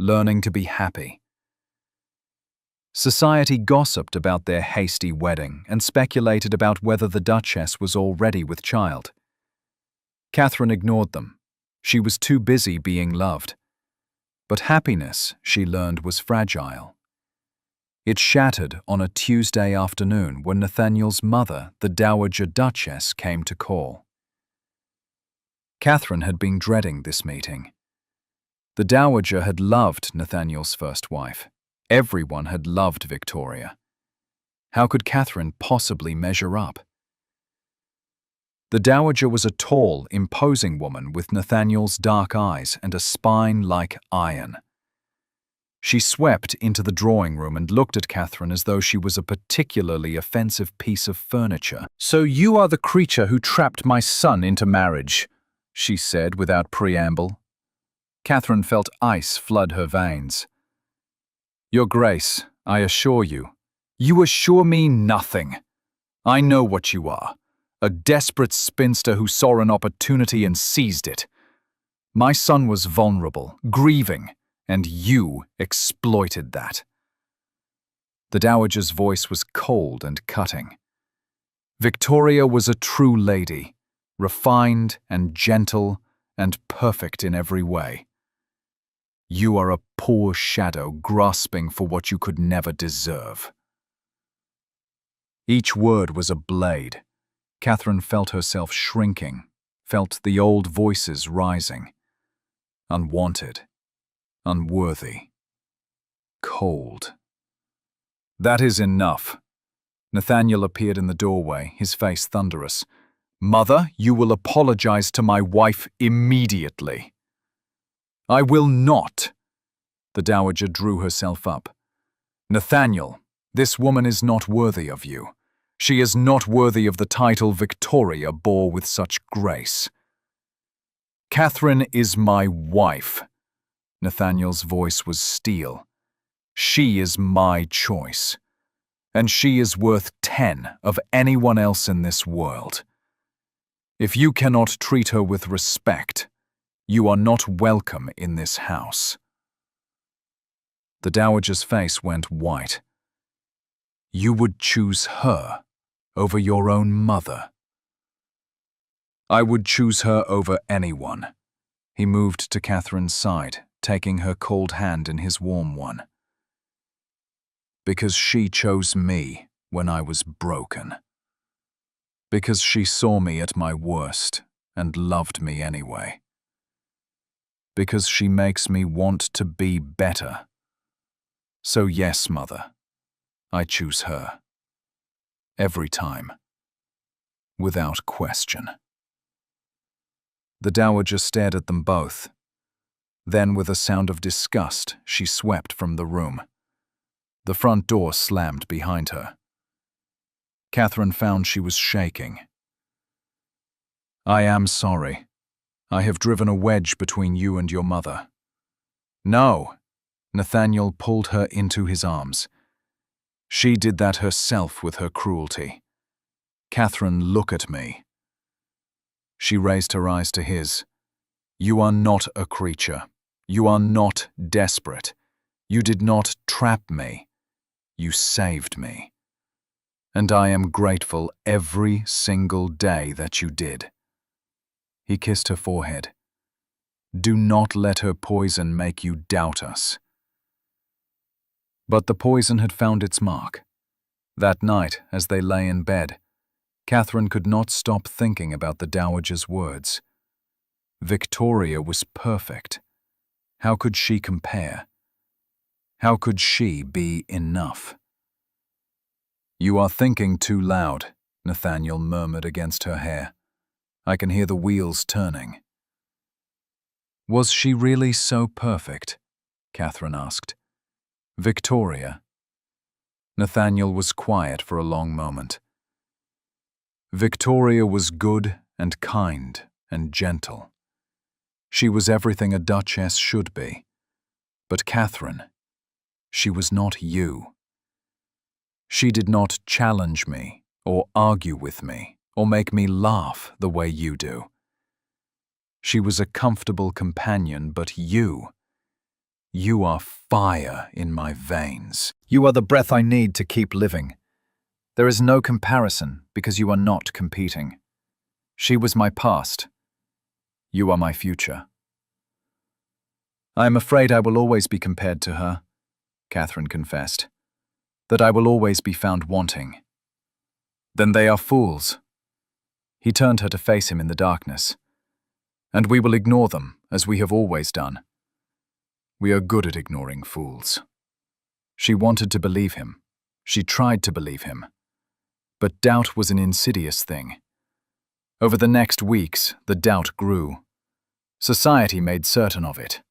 learning to be happy. Society gossiped about their hasty wedding and speculated about whether the Duchess was already with child. Catherine ignored them. She was too busy being loved. But happiness, she learned, was fragile. It shattered on a Tuesday afternoon when Nathaniel's mother, the Dowager Duchess, came to call. Catherine had been dreading this meeting. The Dowager had loved Nathaniel's first wife. Everyone had loved Victoria. How could Catherine possibly measure up? The Dowager was a tall, imposing woman with Nathaniel's dark eyes and a spine like iron. She swept into the drawing room and looked at Catherine as though she was a particularly offensive piece of furniture. "So you are the creature who trapped my son into marriage," she said without preamble. Catherine felt ice flood her veins. "Your Grace, I assure you." "You assure me nothing. I know what you are. A desperate spinster who saw an opportunity and seized it. My son was vulnerable, grieving, and you exploited that." The Dowager's voice was cold and cutting. Victoria was a true lady, refined and gentle and perfect in every way. You are a poor shadow grasping for what you could never deserve. Each word was a blade. Catherine felt herself shrinking, felt the old voices rising. Unwanted, unworthy, cold. "That is enough." Nathaniel appeared in the doorway, his face thunderous. "Mother, you will apologize to my wife immediately." "I will not." The Dowager drew herself up. "Nathaniel, this woman is not worthy of you. She is not worthy of the title Victoria bore with such grace." "Catherine is my wife." Nathaniel's voice was steel. "She is my choice. And she is worth 10 of anyone else in this world. If you cannot treat her with respect, you are not welcome in this house." The Dowager's face went white. "You would choose her over your own mother?" "I would choose her over anyone." He moved to Catherine's side, taking her cold hand in his warm one. "Because she chose me when I was broken. Because she saw me at my worst and loved me anyway. Because she makes me want to be better. So yes, Mother, I choose her. Every time. Without question." The Dowager stared at them both. Then, with a sound of disgust, she swept from the room. The front door slammed behind her. Catherine found she was shaking. "I am sorry. I have driven a wedge between you and your mother." "No." Nathaniel pulled her into his arms. "She did that herself with her cruelty. Catherine, look at me." She raised her eyes to his. "You are not a creature. You are not desperate. You did not trap me. You saved me. And I am grateful every single day that you did." He kissed her forehead. "Do not let her poison make you doubt us." But the poison had found its mark. That night, as they lay in bed, Catherine could not stop thinking about the Dowager's words. Victoria was perfect. How could she compare? How could she be enough? "You are thinking too loud," Nathaniel murmured against her hair. "I can hear the wheels turning." Was she really so perfect? Catherine asked. Victoria. Nathaniel was quiet for a long moment. Victoria was good and kind and gentle. She was everything a duchess should be. But Catherine, she was not you. She did not challenge me, or argue with me, or make me laugh the way you do. She was a comfortable companion, but you are fire in my veins. You are the breath I need to keep living. There is no comparison because you are not competing. She was my past. You are my future. I am afraid I will always be compared to her, Catherine confessed. That I will always be found wanting. Then they are fools. He turned her to face him in the darkness. And we will ignore them, as we have always done. We are good at ignoring fools. She wanted to believe him. She tried to believe him. But doubt was an insidious thing. Over the next weeks, the doubt grew. Society made certain of it.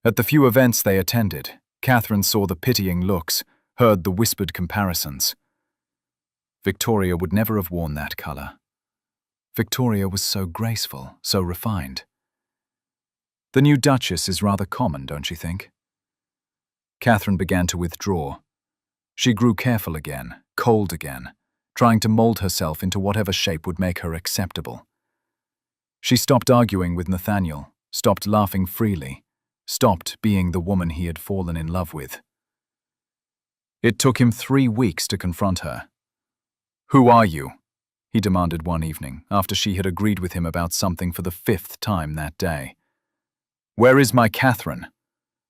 At the few events they attended, Catherine saw the pitying looks, heard the whispered comparisons. Victoria would never have worn that color. Victoria was so graceful, so refined. The new Duchess is rather common, don't you think? Catherine began to withdraw. She grew careful again, cold again, trying to mold herself into whatever shape would make her acceptable. She stopped arguing with Nathaniel, stopped laughing freely, stopped being the woman he had fallen in love with. It took him 3 weeks to confront her. "Who are you?" he demanded one evening, after she had agreed with him about something for the 5th time that day. "Where is my Catherine?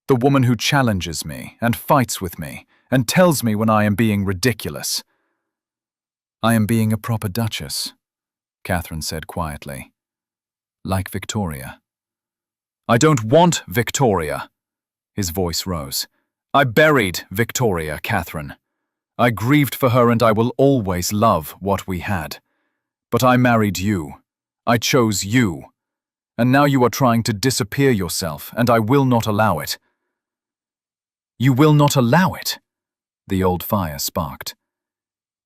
The woman who challenges me, and fights with me, and tells me when I am being ridiculous." "I am being a proper duchess," Catherine said quietly. "Like Victoria." "I don't want Victoria." His voice rose. "I buried Victoria, Catherine. I grieved for her and I will always love what we had. But I married you. I chose you. And now you are trying to disappear yourself, and I will not allow it." "You will not allow it?" The old fire sparked.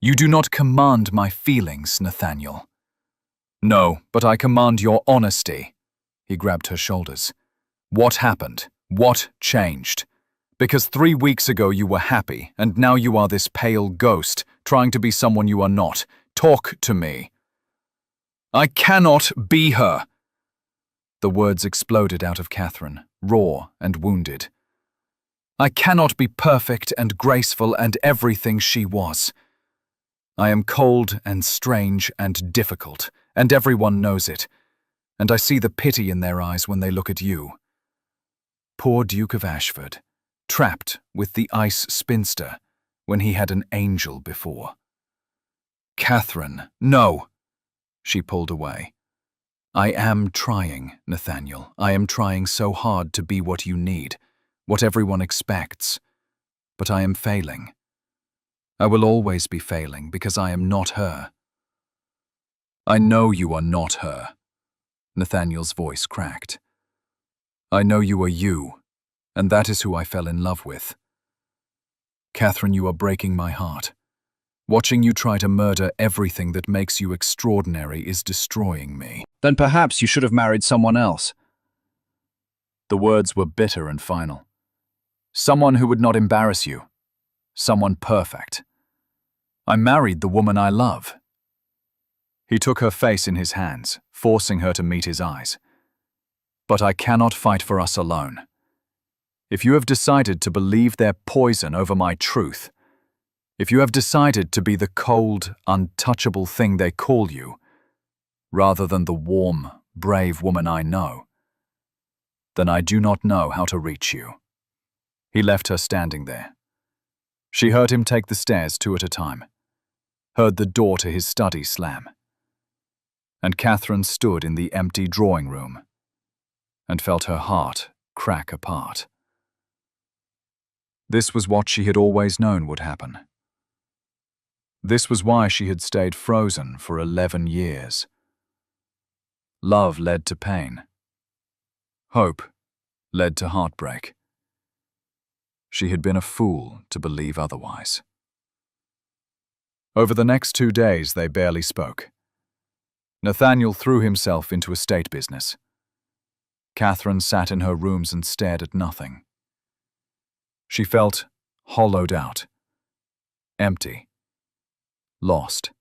"You do not command my feelings, Nathaniel." "No, but I command your honesty." He grabbed her shoulders. "What happened? What changed? Because 3 weeks ago you were happy, and now you are this pale ghost, trying to be someone you are not. Talk to me." "I cannot be her." The words exploded out of Catherine, raw and wounded. "I cannot be perfect and graceful and everything she was. I am cold and strange and difficult, and everyone knows it, and I see the pity in their eyes when they look at you. Poor Duke of Ashford, trapped with the ice spinster when he had an angel before." "Catherine, no!" She pulled away. "I am trying, Nathaniel. I am trying so hard to be what you need, what everyone expects. But I am failing. I will always be failing because I am not her." "I know you are not her." Nathaniel's voice cracked. "I know you are you, and that is who I fell in love with. Catherine, you are breaking my heart. Watching you try to murder everything that makes you extraordinary is destroying me." "Then perhaps you should have married someone else." The words were bitter and final. "Someone who would not embarrass you. Someone perfect. I married the woman I love." He took her face in his hands, forcing her to meet his eyes. "But I cannot fight for us alone. If you have decided to believe their poison over my truth, if you have decided to be the cold, untouchable thing they call you, rather than the warm, brave woman I know, then I do not know how to reach you." He left her standing there. She heard him take the stairs 2 at a time, heard the door to his study slam. And Catherine stood in the empty drawing room and felt her heart crack apart. This was what she had always known would happen. This was why she had stayed frozen for 11 years. Love led to pain. Hope led to heartbreak. She had been a fool to believe otherwise. Over the next 2 days, they barely spoke. Nathaniel threw himself into estate business. Catherine sat in her rooms and stared at nothing. She felt hollowed out, empty, lost.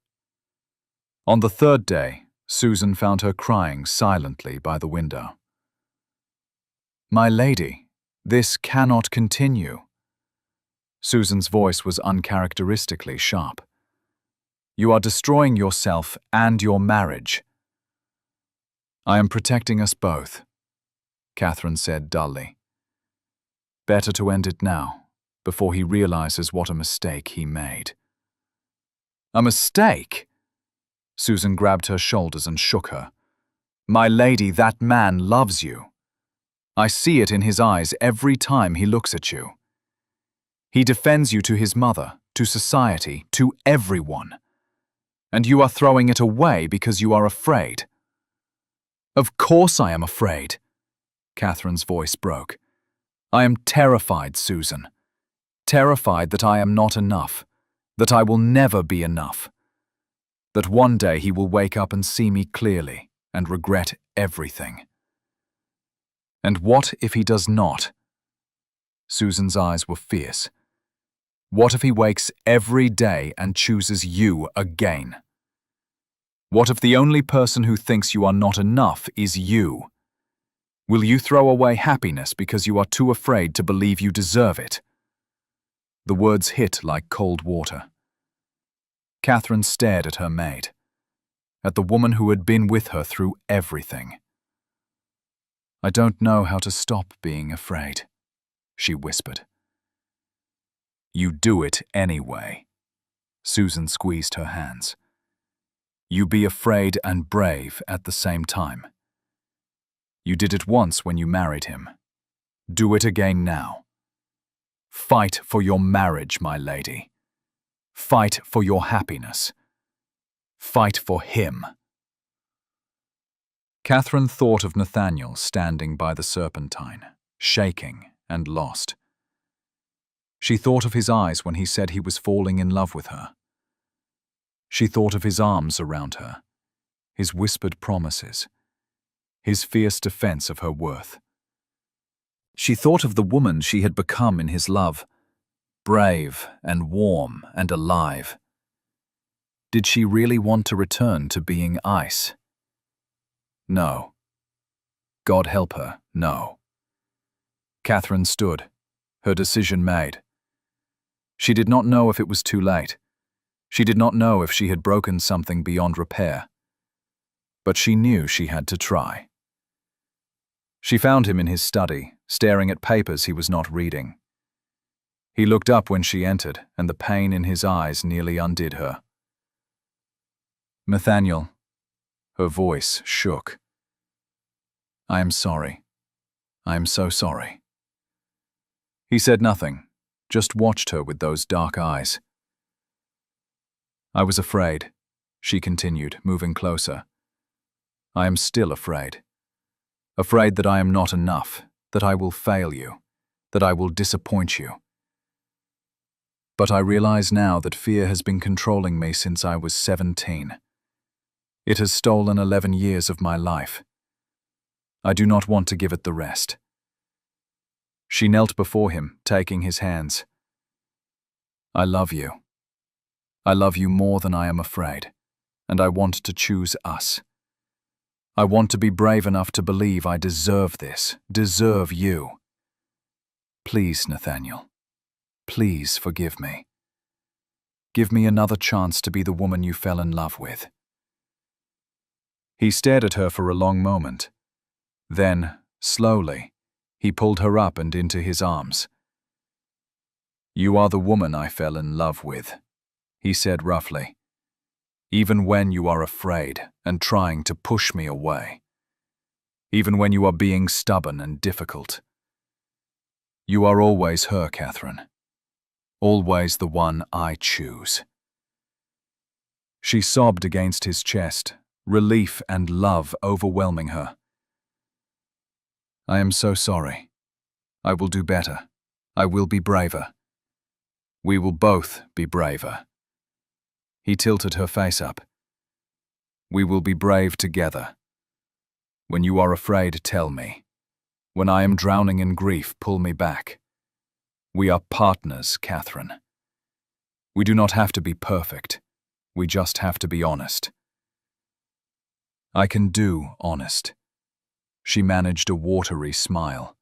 On the 3rd day, Susan found her crying silently by the window. "My lady, this cannot continue." Susan's voice was uncharacteristically sharp. "You are destroying yourself and your marriage." "I am protecting us both," Catherine said dully. "Better to end it now, before he realizes what a mistake he made." "A mistake?" Susan grabbed her shoulders and shook her. "My lady, that man loves you. I see it in his eyes every time he looks at you. He defends you to his mother, to society, to everyone. And you are throwing it away because you are afraid." "Of course I am afraid." Catherine's voice broke. "I am terrified, Susan. Terrified that I am not enough, that I will never be enough. That one day he will wake up and see me clearly and regret everything." "And what if he does not?" Susan's eyes were fierce. "What if he wakes every day and chooses you again? What if the only person who thinks you are not enough is you? Will you throw away happiness because you are too afraid to believe you deserve it?" The words hit like cold water. Catherine stared at her maid, at the woman who had been with her through everything. "I don't know how to stop being afraid," she whispered. "You do it anyway." Susan squeezed her hands. "You be afraid and brave at the same time. You did it once when you married him. Do it again now. Fight for your marriage, my lady. Fight for your happiness. Fight for him." Catherine thought of Nathaniel standing by the Serpentine, shaking and lost. She thought of his eyes when he said he was falling in love with her. She thought of his arms around her, his whispered promises, his fierce defense of her worth. She thought of the woman she had become in his love, brave and warm and alive. Did she really want to return to being ice? No. God help her, no. Catherine stood, her decision made. She did not know if it was too late. She did not know if she had broken something beyond repair. But she knew she had to try. She found him in his study, staring at papers he was not reading. He looked up when she entered, and the pain in his eyes nearly undid her. "Nathaniel." Her voice shook. "I am sorry. I am so sorry." He said nothing, just watched her with those dark eyes. "I was afraid," she continued, moving closer. "I am still afraid. Afraid that I am not enough, that I will fail you, that I will disappoint you. But I realize now that fear has been controlling me since I was 17. It has stolen 11 years of my life. I do not want to give it the rest." She knelt before him, taking his hands. "I love you. I love you more than I am afraid, and I want to choose us. I want to be brave enough to believe I deserve this, deserve you. Please, Nathaniel, please forgive me. Give me another chance to be the woman you fell in love with." He stared at her for a long moment. Then, slowly, he pulled her up and into his arms. "You are the woman I fell in love with," he said roughly. "Even when you are afraid and trying to push me away. Even when you are being stubborn and difficult. You are always her, Catherine. Always the one I choose." She sobbed against his chest, relief and love overwhelming her. I am so sorry. I will do better. I will be braver. We will both be braver. He tilted her face up. We will be brave together. When you are afraid, tell me. When I am drowning in grief, pull me back. We are partners, Catherine. We do not have to be perfect. We just have to be honest. I can do honest. She managed a watery smile.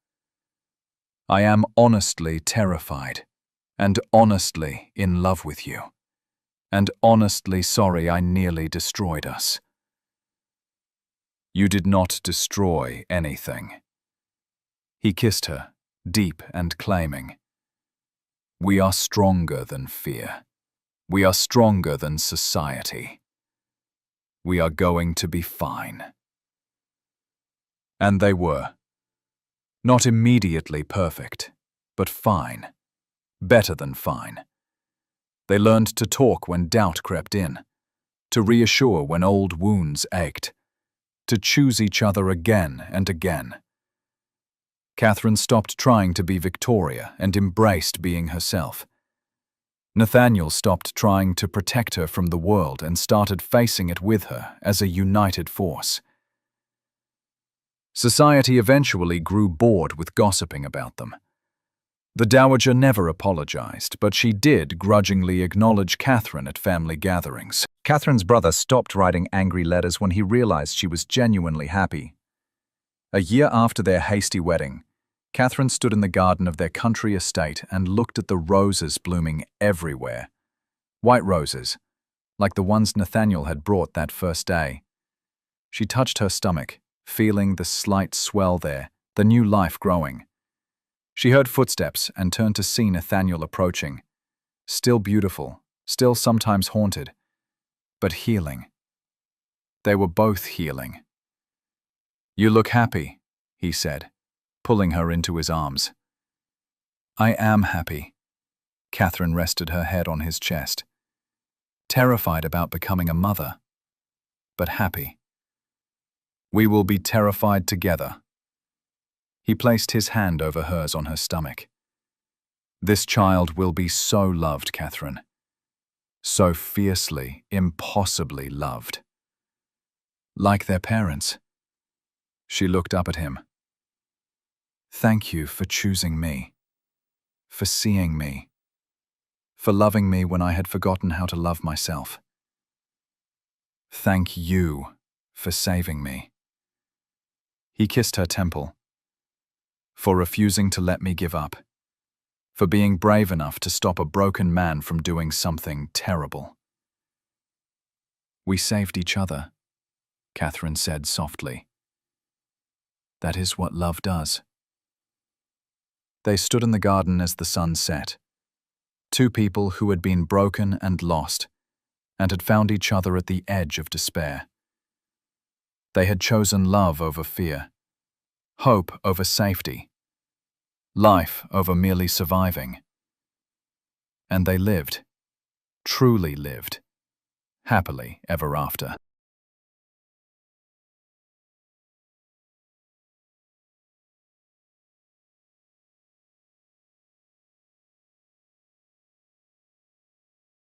I am honestly terrified, and honestly in love with you, and honestly sorry I nearly destroyed us. You did not destroy anything. He kissed her, deep and claiming. We are stronger than fear. We are stronger than society. We are going to be fine. And they were. Not immediately perfect, but fine. Better than fine. They learned to talk when doubt crept in, to reassure when old wounds ached, to choose each other again and again. Catherine stopped trying to be Victoria and embraced being herself. Nathaniel stopped trying to protect her from the world and started facing it with her as a united force. Society eventually grew bored with gossiping about them. The Dowager never apologized, but she did grudgingly acknowledge Catherine at family gatherings. Catherine's brother stopped writing angry letters when he realized she was genuinely happy. A year after their hasty wedding, Catherine stood in the garden of their country estate and looked at the roses blooming everywhere. White roses, like the ones Nathaniel had brought that first day. She touched her stomach, feeling the slight swell there, the new life growing. She heard footsteps and turned to see Nathaniel approaching. Still beautiful, still sometimes haunted, but healing. They were both healing. You look happy, he said, pulling her into his arms. I am happy. Catherine rested her head on his chest. Terrified about becoming a mother, but happy. We will be terrified together. He placed his hand over hers on her stomach. This child will be so loved, Catherine. So fiercely, impossibly loved. Like their parents. She looked up at him. Thank you for choosing me, for seeing me, for loving me when I had forgotten how to love myself. Thank you for saving me. He kissed her temple. For refusing to let me give up. For being brave enough to stop a broken man from doing something terrible. We saved each other, Catherine said softly. That is what love does. They stood in the garden as the sun set. Two people who had been broken and lost, and had found each other at the edge of despair. They had chosen love over fear, hope over safety, life over merely surviving. And they lived, truly lived, happily ever after.